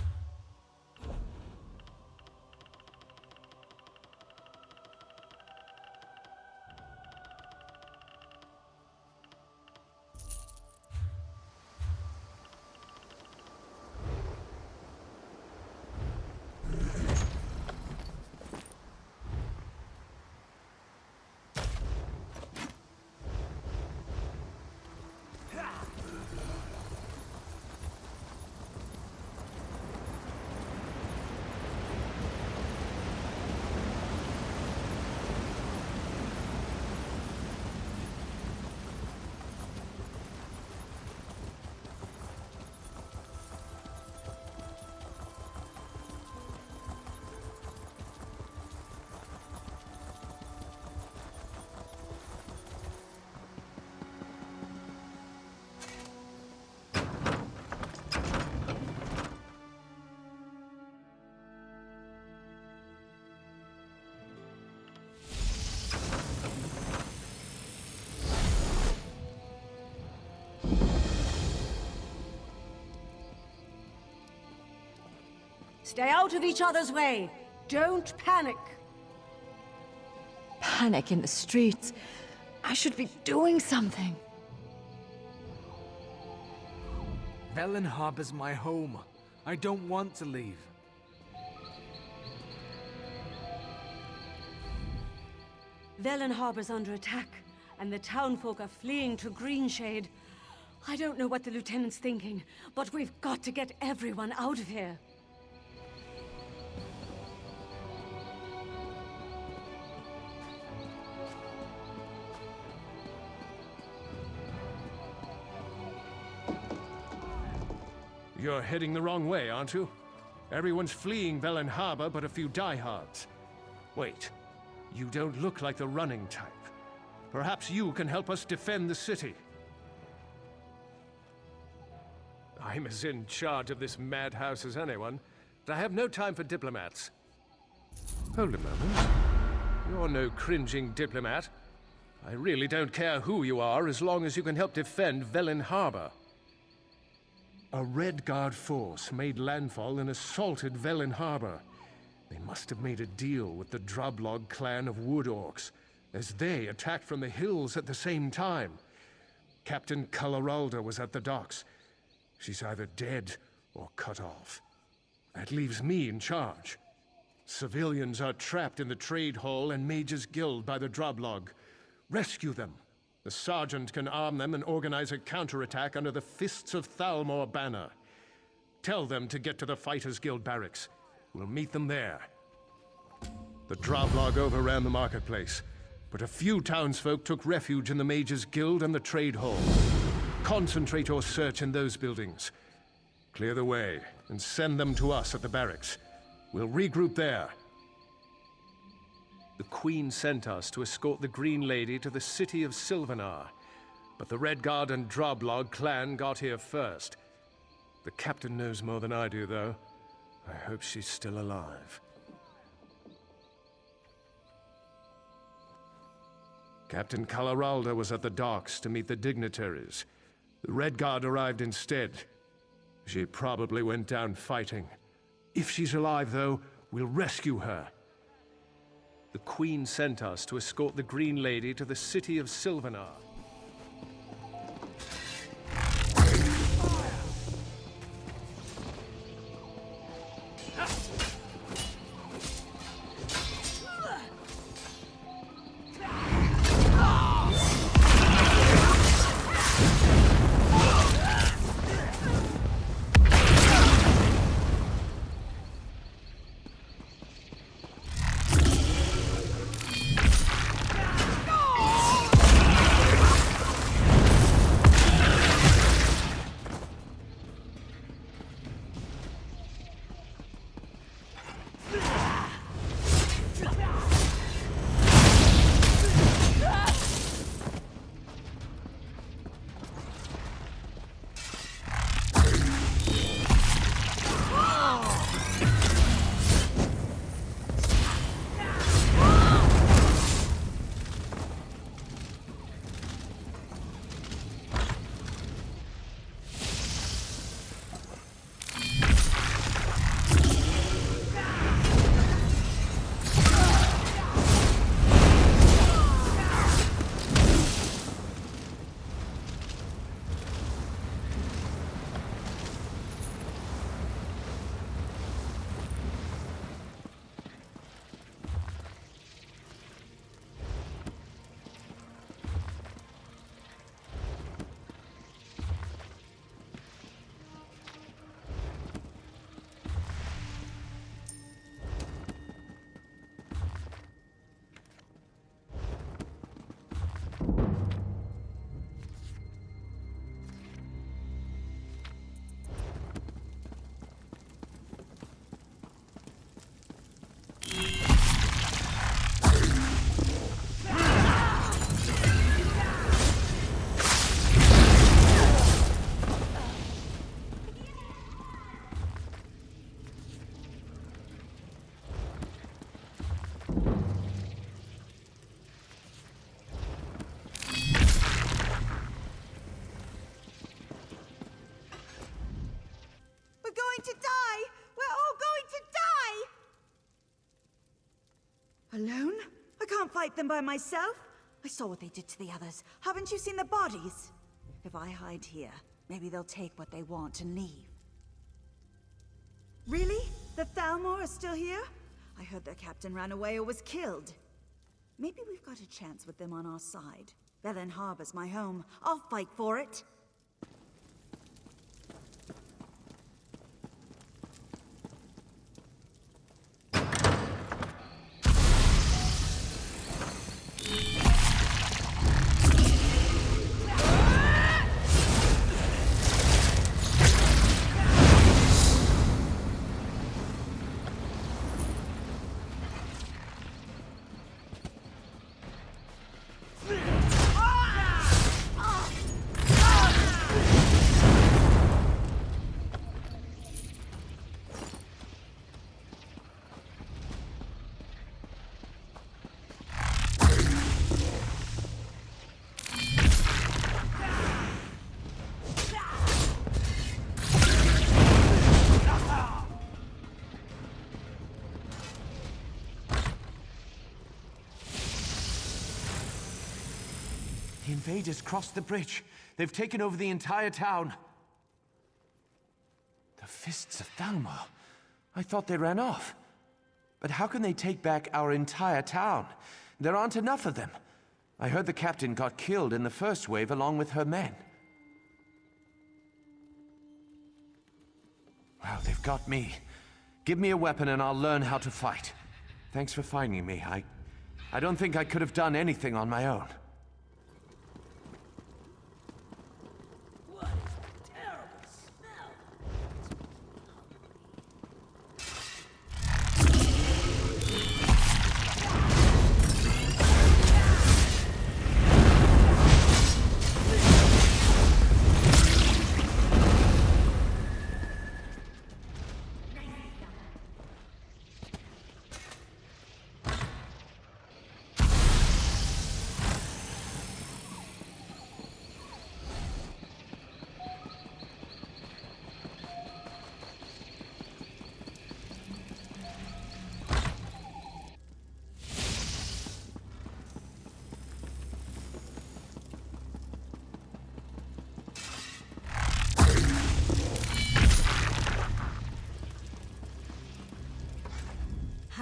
Stay out of each other's way. Don't panic. Panic in the streets. I should be doing something. Velen Harbor's my home. I don't want to leave. Velen Harbor's under attack, and the townfolk are fleeing to Greenshade. I don't know what the lieutenant's thinking, but we've got to get everyone out of here. You're heading the wrong way, aren't you? Everyone's fleeing Velen Harbor but a few diehards. Wait, you don't look like the running type. Perhaps you can help us defend the city. I'm as in charge of this madhouse as anyone, but I have no time for diplomats. Hold a moment. You're no cringing diplomat. I really don't care who you are as long as you can help defend Velen Harbor. A Red Guard force made landfall and assaulted Velen Harbor. They must have made a deal with the Drublog clan of Wood Orcs, as they attacked from the hills at the same time. Captain Calaralda was at the docks. She's either dead or cut off. That leaves me in charge. Civilians are trapped in the Trade Hall and Mage's Guild by the Drublog. Rescue them. The sergeant can arm them and organize a counterattack under the Fists of Thalmor banner. Tell them to get to the Fighters Guild barracks. We'll meet them there. The Drublog overran the marketplace, but a few townsfolk took refuge in the Mage's Guild and the Trade Hall. Concentrate your search in those buildings. Clear the way and send them to us at the barracks. We'll regroup there. The Queen sent us to escort the Green Lady to the city of Sylvanar, but the Red Guard and Drublog clan got here first. The captain knows more than I do, though. I hope she's still alive. Captain Calaralda was at the docks to meet the dignitaries. The Red Guard arrived instead. She probably went down fighting. If she's alive, though, we'll rescue her. The Queen sent us to escort the Green Lady to the city of Sylvanar. can't fight them by myself. I saw what they did to the others. Haven't you seen the bodies? If I hide here, maybe they'll take what they want and leave. Really? The Thalmor are still here? I heard their captain ran away or was killed. Maybe we've got a chance with them on our side. Velen Harbor's my home. I'll fight for it. The invaders crossed the bridge. They've taken over the entire town. The Fists of Thalmor. I thought they ran off. But how can they take back our entire town? There aren't enough of them. I heard the captain got killed in the first wave along with her men. Well, they've got me. Give me a weapon and I'll learn how to fight. Thanks for finding me. I don't think I could have done anything on my own.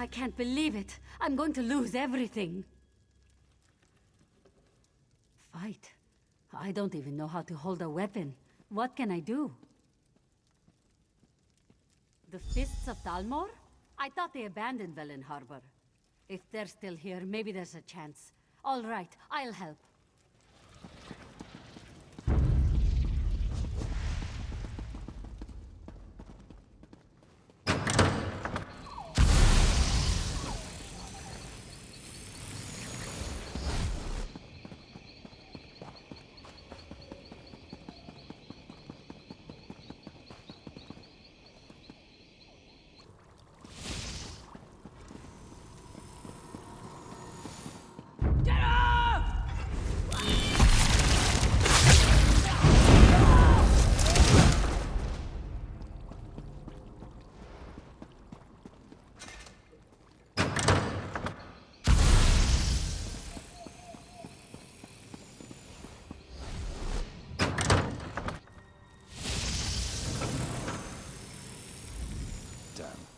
I can't believe it. I'm going to lose everything. Fight? I don't even know how to hold a weapon. What can I do? The Fists of Thalmor? I thought they abandoned Velen Harbor. If they're still here, maybe there's a chance. All right, I'll help.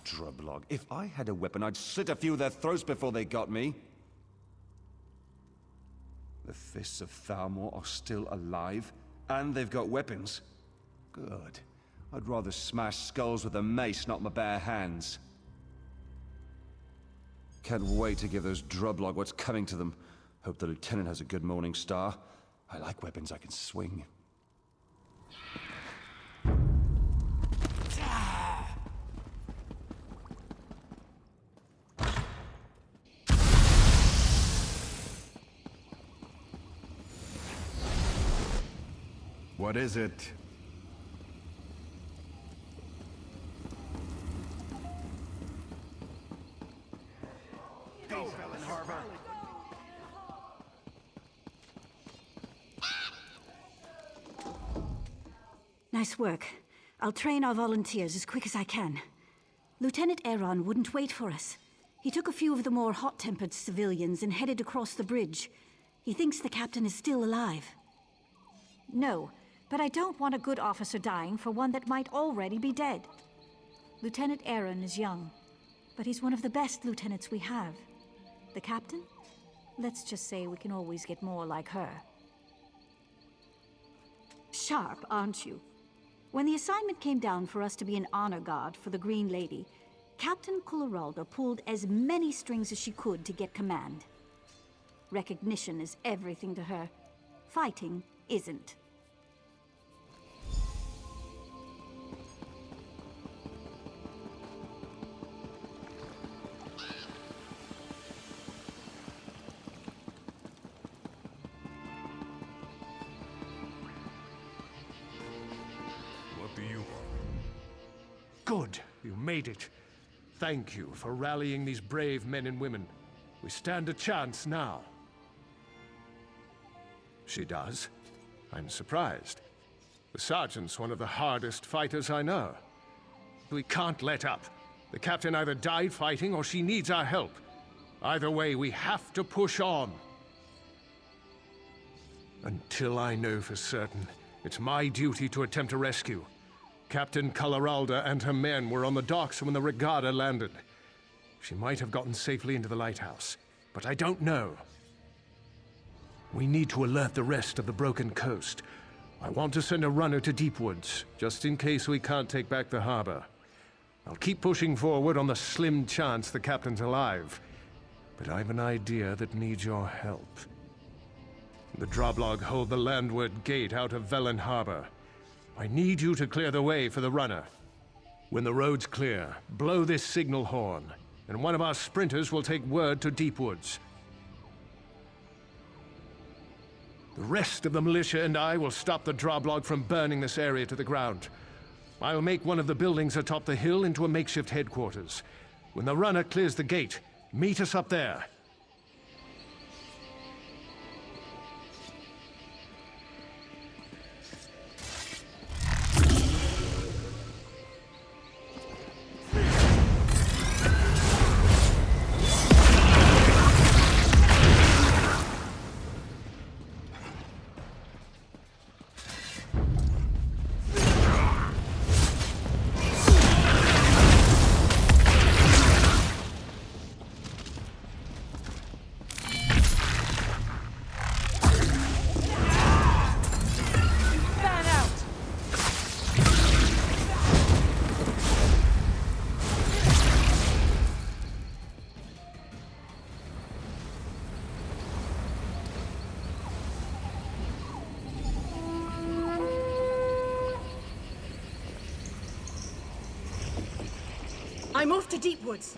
Drublog. If I had a weapon, I'd slit a few of their throats before they got me. The Fists of Thalmor are still alive, and they've got weapons. Good. I'd rather smash skulls with a mace, not my bare hands. Can't wait to give those Drublog what's coming to them. Hope the Lieutenant has a good morning star. I like weapons I can swing. What is it? Go, Velen Harbor! Nice work. I'll train our volunteers as quick as I can. Lieutenant Aeron wouldn't wait for us. He took a few of the more hot-tempered civilians and headed across the bridge. He thinks the captain is still alive. No, but I don't want a good officer dying for one that might already be dead. Lieutenant Aaron is young, but he's one of the best lieutenants we have. The captain? Let's just say we can always get more like her. Sharp, aren't you? When the assignment came down for us to be an honor guard for the Green Lady, Captain Coloralda pulled as many strings as she could to get command. Recognition is everything to her. Fighting isn't. What do you want? Good. You made it. Thank you for rallying these brave men and women. We stand a chance now. She does? I'm surprised. The sergeant's one of the hardest fighters I know. We can't let up. The captain either died fighting or she needs our help. Either way, we have to push on. Until I know for certain, it's my duty to attempt a rescue. Captain Coloralda and her men were on the docks when the Regatta landed. She might have gotten safely into the lighthouse, but I don't know. We need to alert the rest of the Broken Coast. I want to send a runner to Deepwoods, just in case we can't take back the harbor. I'll keep pushing forward on the slim chance the captain's alive, but I've an idea that needs your help. The Droblog hold the landward gate out of Velen Harbor. I need you to clear the way for the runner. When the road's clear, blow this signal horn, and one of our sprinters will take word to Deepwoods. The rest of the militia and I will stop the Droblog from burning this area to the ground. I'll make one of the buildings atop the hill into a makeshift headquarters. When the runner clears the gate, meet us up there. I'm off to Deepwoods.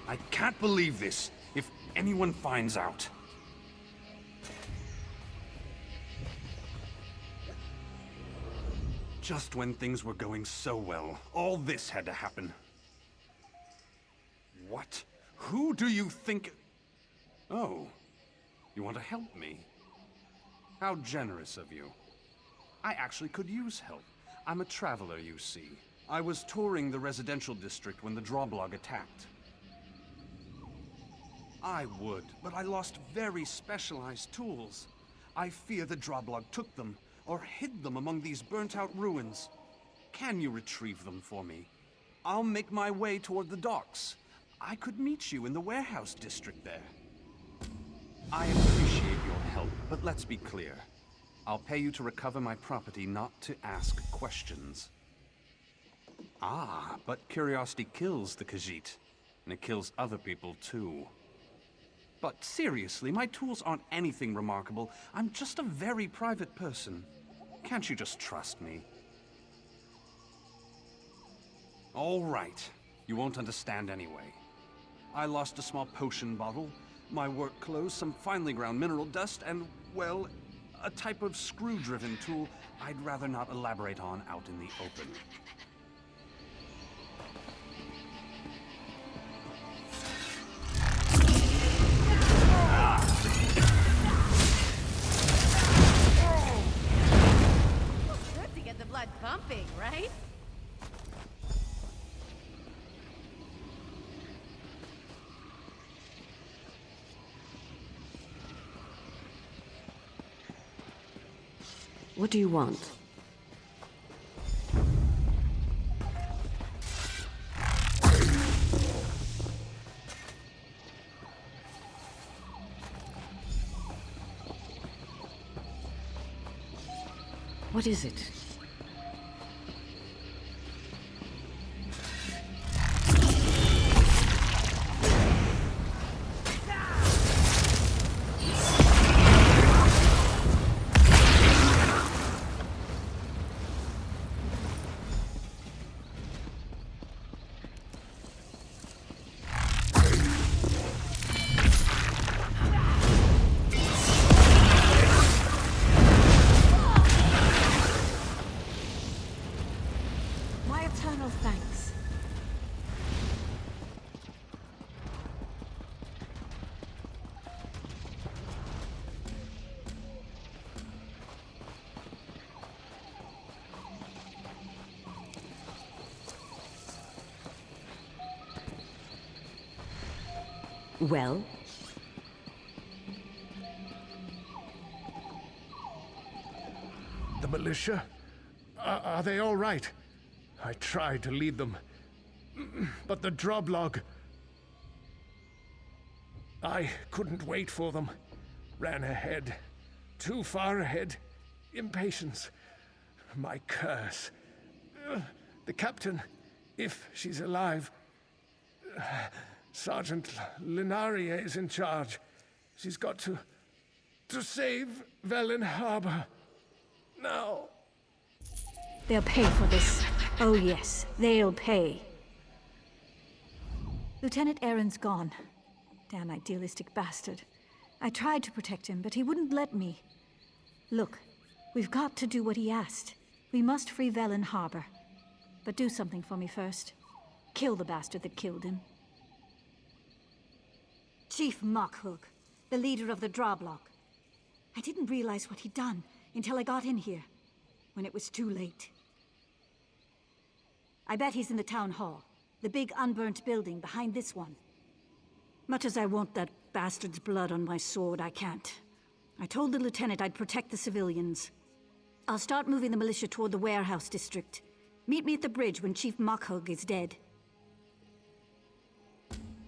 I can't believe this. If anyone finds out. Just when things were going so well, all this had to happen. What? Who do you think... Oh, you want to help me? How generous of you. I actually could use help. I'm a traveler, you see. I was touring the residential district when the Droblog attacked. I would, but I lost very specialized tools. I fear the Droblog took them, or hid them among these burnt-out ruins. Can you retrieve them for me? I'll make my way toward the docks. I could meet you in the warehouse district there. I appreciate your help, but let's be clear. I'll pay you to recover my property, not to ask questions. Ah, but curiosity kills the Khajiit, and it kills other people too. But seriously, my tools aren't anything remarkable. I'm just a very private person. Can't you just trust me? All right. You won't understand anyway. I lost a small potion bottle, my work clothes, some finely ground mineral dust, and, well, a type of screw-driven tool I'd rather not elaborate on out in the open. What do you want? What is it? My eternal thanks. Well? The militia? Are they all right? I tried to lead them, but the Droblog... I couldn't wait for them. Ran ahead. Too far ahead. Impatience. My curse. The captain, if she's alive... Sergeant Linaria is in charge. She's got to save Velen Harbor. Now... They'll pay for this. Oh yes, they'll pay. Lieutenant Aaron's gone. Damn idealistic bastard. I tried to protect him, but he wouldn't let me. Look, we've got to do what he asked. We must free Velen Harbor. But do something for me first. Kill the bastard that killed him. Chief Mockhug, the leader of the Droblog. I didn't realize what he'd done until I got in here, when it was too late. I bet he's in the town hall, the big unburnt building behind this one. Much as I want that bastard's blood on my sword, I can't. I told the lieutenant I'd protect the civilians. I'll start moving the militia toward the warehouse district. Meet me at the bridge when Chief Mockhug is dead.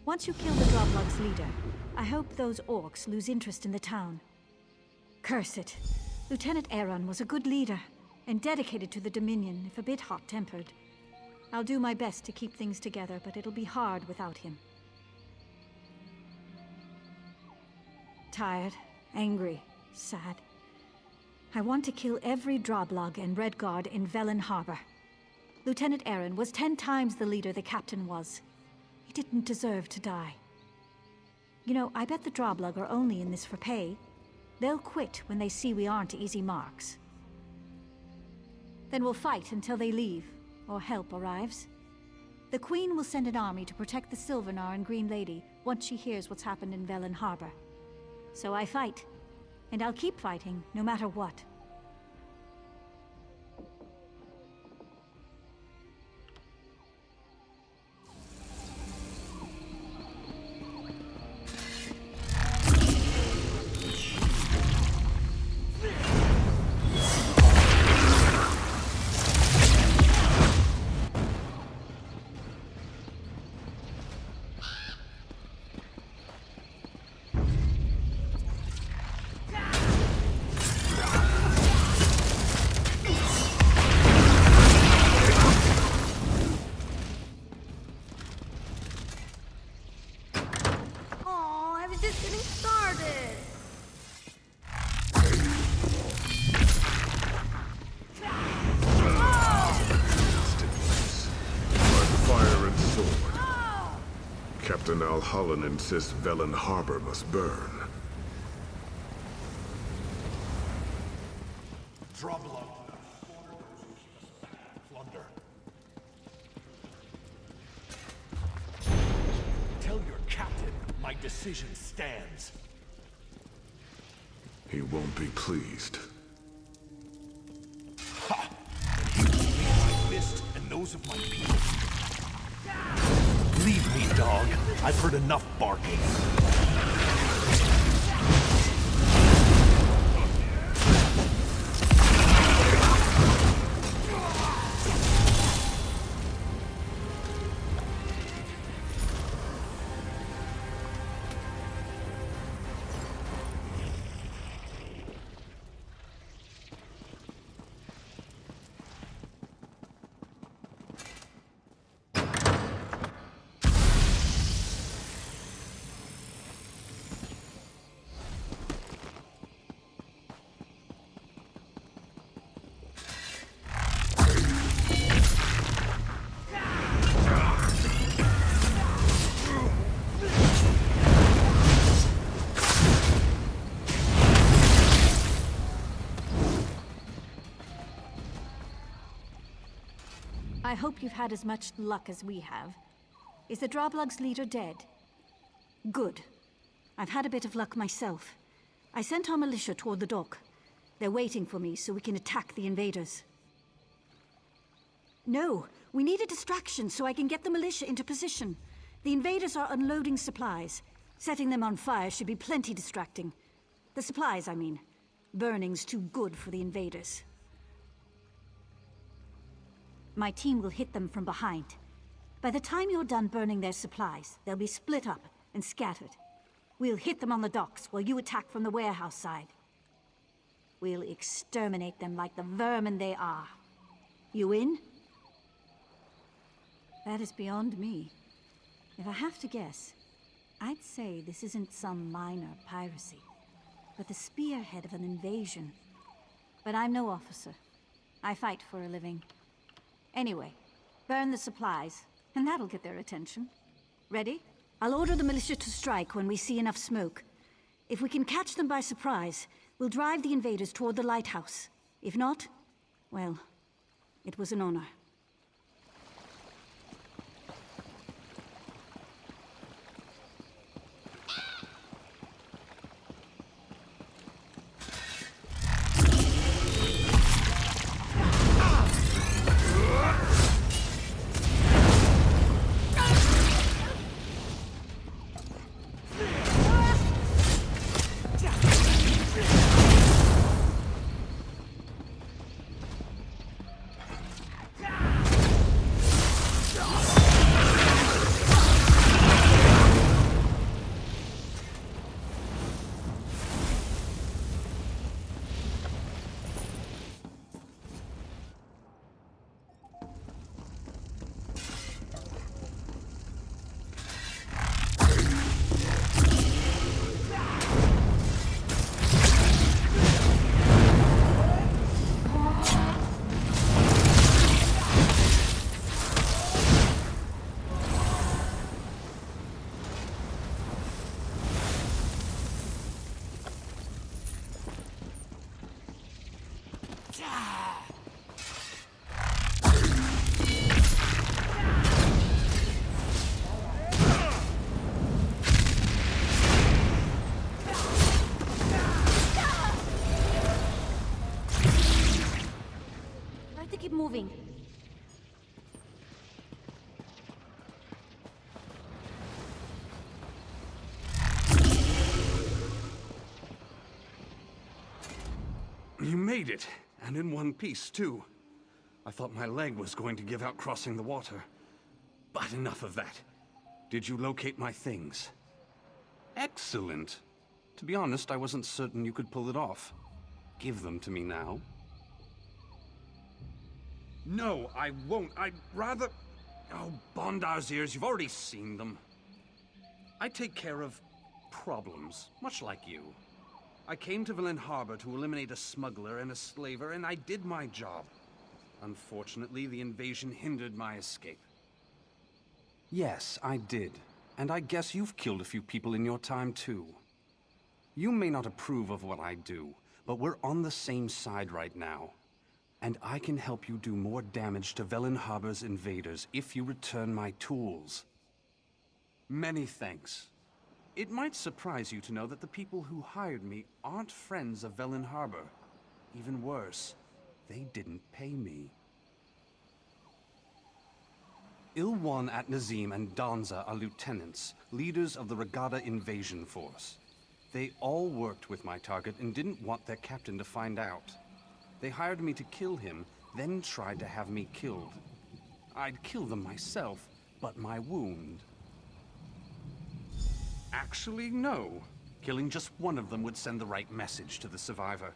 Once you kill the Droblog's leader, I hope those orcs lose interest in the town. Curse it. Lieutenant Aaron was a good leader, and dedicated to the Dominion, if a bit hot-tempered. I'll do my best to keep things together, but it'll be hard without him. Tired, angry, sad. I want to kill every Droblog and Redguard in Velen Harbor. Lieutenant Aaron was 10 times the leader the captain was. He didn't deserve to die. You know, I bet the Droblog are only in this for pay. They'll quit when they see we aren't easy marks. Then we'll fight until they leave, or help arrives. The Queen will send an army to protect the Sylvanar and Green Lady once she hears what's happened in Velen Harbor. So I fight, and I'll keep fighting no matter what. Captain Alhallen insists Velen Harbor must burn. Droblog. Plunder. Tell your captain my decision stands. He won't be pleased. Ha! And he will leave my fist and those of my people. Leave me, dog. I've heard enough barking. I hope you've had as much luck as we have. Is the Droblug's leader dead? Good. I've had a bit of luck myself. I sent our militia toward the dock. They're waiting for me so we can attack the invaders. No, we need a distraction so I can get the militia into position. The invaders are unloading supplies. Setting them on fire should be plenty distracting. The supplies, I mean. Burning's too good for the invaders. My team will hit them from behind. By the time you're done burning their supplies, they'll be split up and scattered. We'll hit them on the docks while you attack from the warehouse side. We'll exterminate them like the vermin they are. You in? That is beyond me. If I have to guess, I'd say this isn't some minor piracy, but the spearhead of an invasion. But I'm no officer. I fight for a living. Anyway, burn the supplies, and that'll get their attention. Ready? I'll order the militia to strike when we see enough smoke. If we can catch them by surprise, we'll drive the invaders toward the lighthouse. If not, well, it was an honor. Keep moving. You made it, and in one piece, too. I thought my leg was going to give out crossing the water. But enough of that. Did you locate my things? Excellent. To be honest, I wasn't certain you could pull it off. Give them to me now. No, I won't. I'd rather... Oh, Bondar's ears, you've already seen them. I take care of problems, much like you. I came to Villain Harbor to eliminate a smuggler and a slaver, and I did my job. Unfortunately, the invasion hindered my escape. Yes, I did. And I guess you've killed a few people in your time, too. You may not approve of what I do, but we're on the same side right now. And I can help you do more damage to Velen Harbor's invaders if you return my tools. Many thanks. It might surprise you to know that the people who hired me aren't friends of Velen Harbor. Even worse, they didn't pay me. Ilwan at Nazim and Danza are lieutenants, leaders of the Regatta Invasion Force. They all worked with my target and didn't want their captain to find out. They hired me to kill him, then tried to have me killed. I'd kill them myself, but my wound... Actually, no. Killing just one of them would send the right message to the survivor.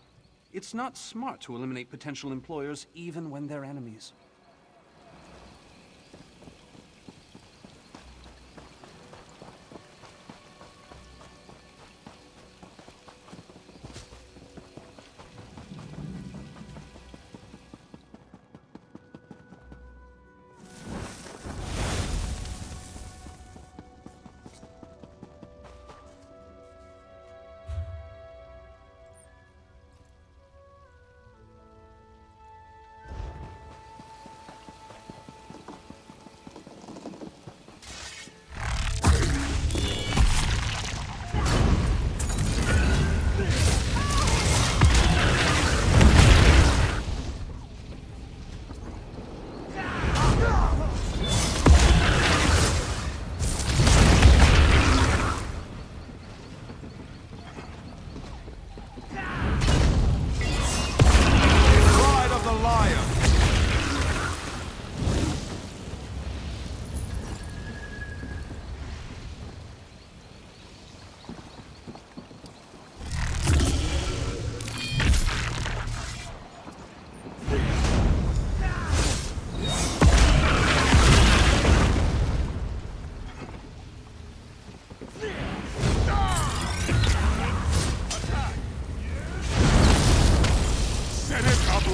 It's not smart to eliminate potential employers even when they're enemies.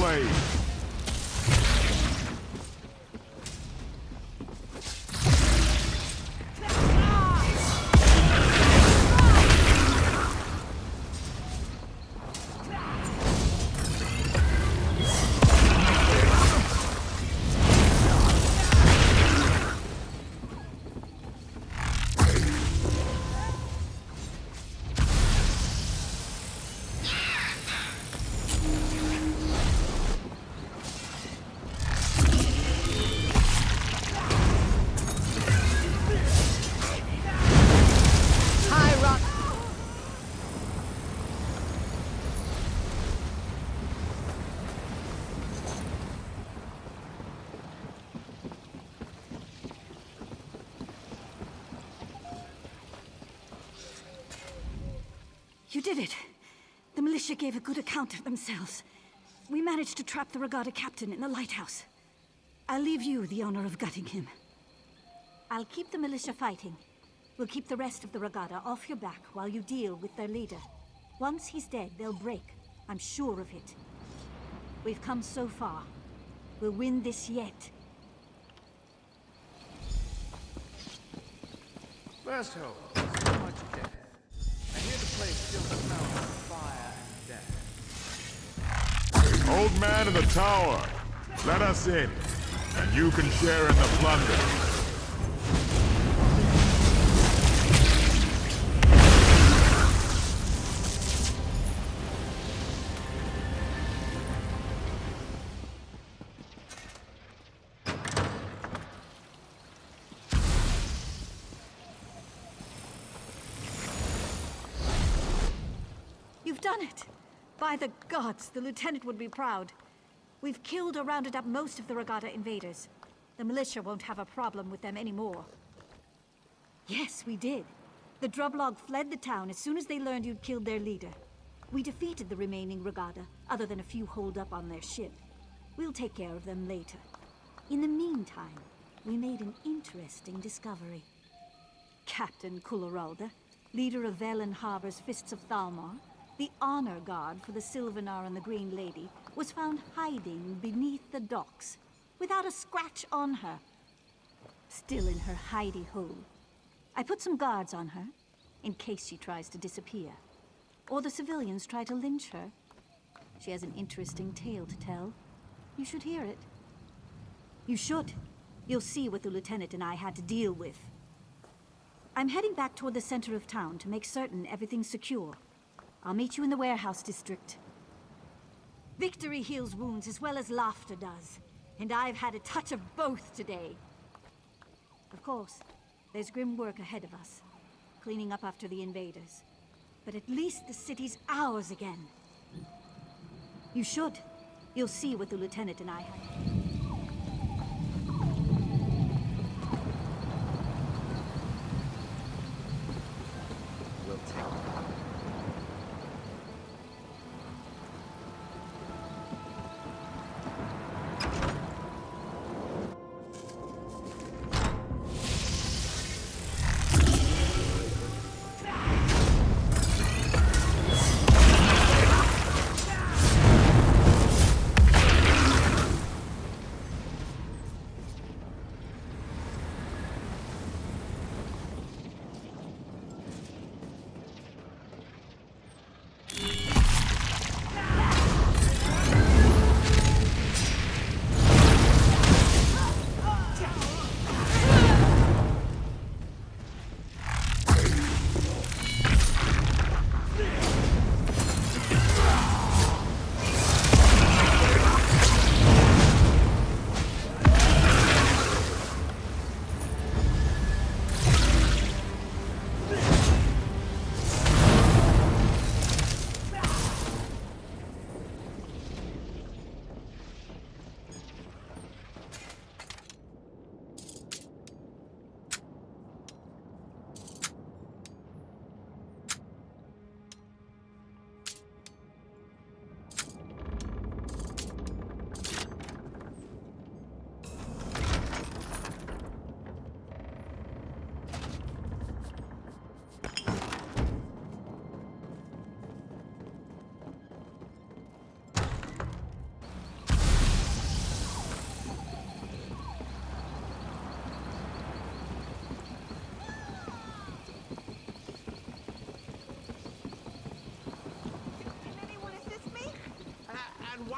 way! You did it. The militia gave a good account of themselves. We managed to trap the Regatta captain in the lighthouse. I'll leave you the honor of gutting him. I'll keep the militia fighting. We'll keep the rest of the Regatta off your back while you deal with their leader. Once he's dead, they'll break. I'm sure of it. We've come so far. We'll win this yet. First hope, so much death. I hear the place still smells of fire and death. Old man in the tower, let us in, and you can share in the plunder. You've done it! By the gods, the lieutenant would be proud. We've killed or rounded up most of the Regatta invaders. The militia won't have a problem with them anymore. Yes, we did. The Drublog fled the town as soon as they learned you'd killed their leader. We defeated the remaining Regatta, other than a few holed up on their ship. We'll take care of them later. In the meantime, we made an interesting discovery. Captain Kulleralda, leader of Velen Harbor's Fists of Thalmor, the honor guard for the Sylvanar and the Green Lady, was found hiding beneath the docks, without a scratch on her. Still in her hidey hole. I put some guards on her, in case she tries to disappear. Or the civilians try to lynch her. She has an interesting tale to tell. You should hear it. You should. You'll see what the lieutenant and I had to deal with. I'm heading back toward the center of town to make certain everything's secure. I'll meet you in the warehouse district. Victory heals wounds as well as laughter does. And I've had a touch of both today. Of course, there's grim work ahead of us. Cleaning up after the invaders. But at least the city's ours again. You should. You'll see what the lieutenant and I had. We'll take it.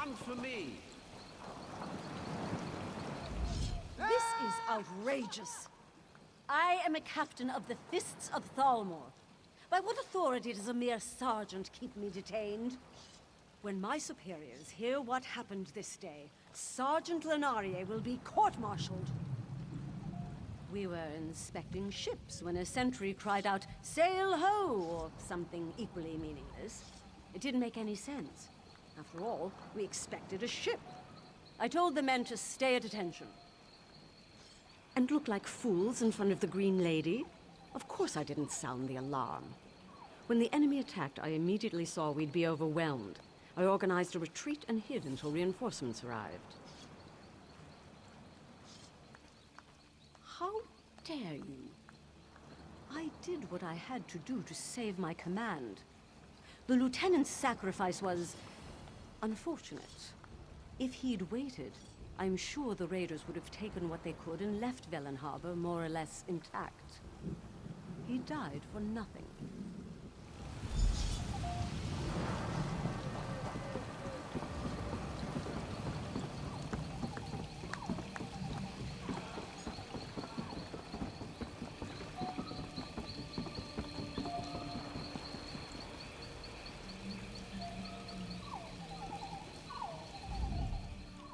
one for me. This is outrageous. I am a captain of the Fists of Thalmor. By what authority does a mere sergeant keep me detained? When my superiors hear what happened this day, Sergeant Lenarier will be court-martialed. We were inspecting ships when a sentry cried out, "Sail ho!" or something equally meaningless. It didn't make any sense. After all, we expected a ship. I told the men to stay at attention. And look like fools in front of the Green Lady? Of course I didn't sound the alarm. When the enemy attacked, I immediately saw we'd be overwhelmed. I organized a retreat and hid until reinforcements arrived. How dare you? I did what I had to do to save my command. The lieutenant's sacrifice was unfortunate. If he'd waited, I'm sure the raiders would have taken what they could and left Velen Harbor more or less intact. He died for nothing.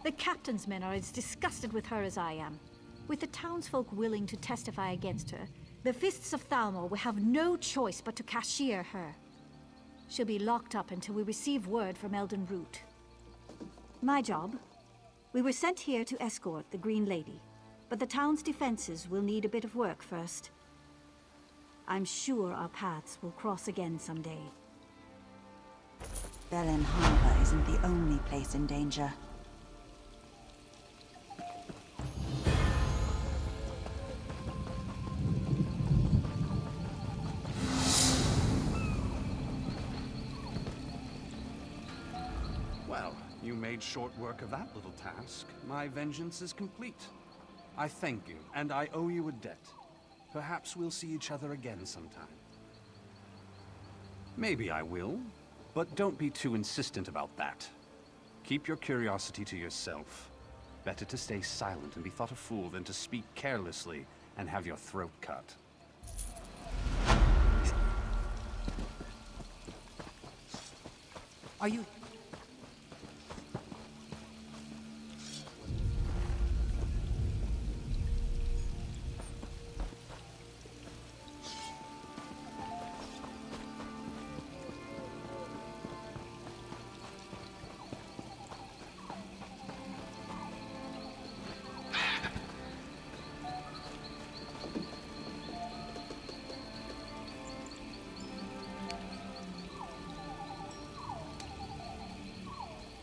The captain's men are as disgusted with her as I am. With the townsfolk willing to testify against her, the Fists of Thalmor will have no choice but to cashier her. She'll be locked up until we receive word from Elden Root. My job? We were sent here to escort the Green Lady, but the town's defenses will need a bit of work first. I'm sure our paths will cross again someday. Velen Harbor isn't the only place in danger. Well, you made short work of that little task. My vengeance is complete. I thank you, and I owe you a debt. Perhaps we'll see each other again sometime. Maybe I will, but don't be too insistent about that. Keep your curiosity to yourself. Better to stay silent and be thought a fool than to speak carelessly and have your throat cut. Are you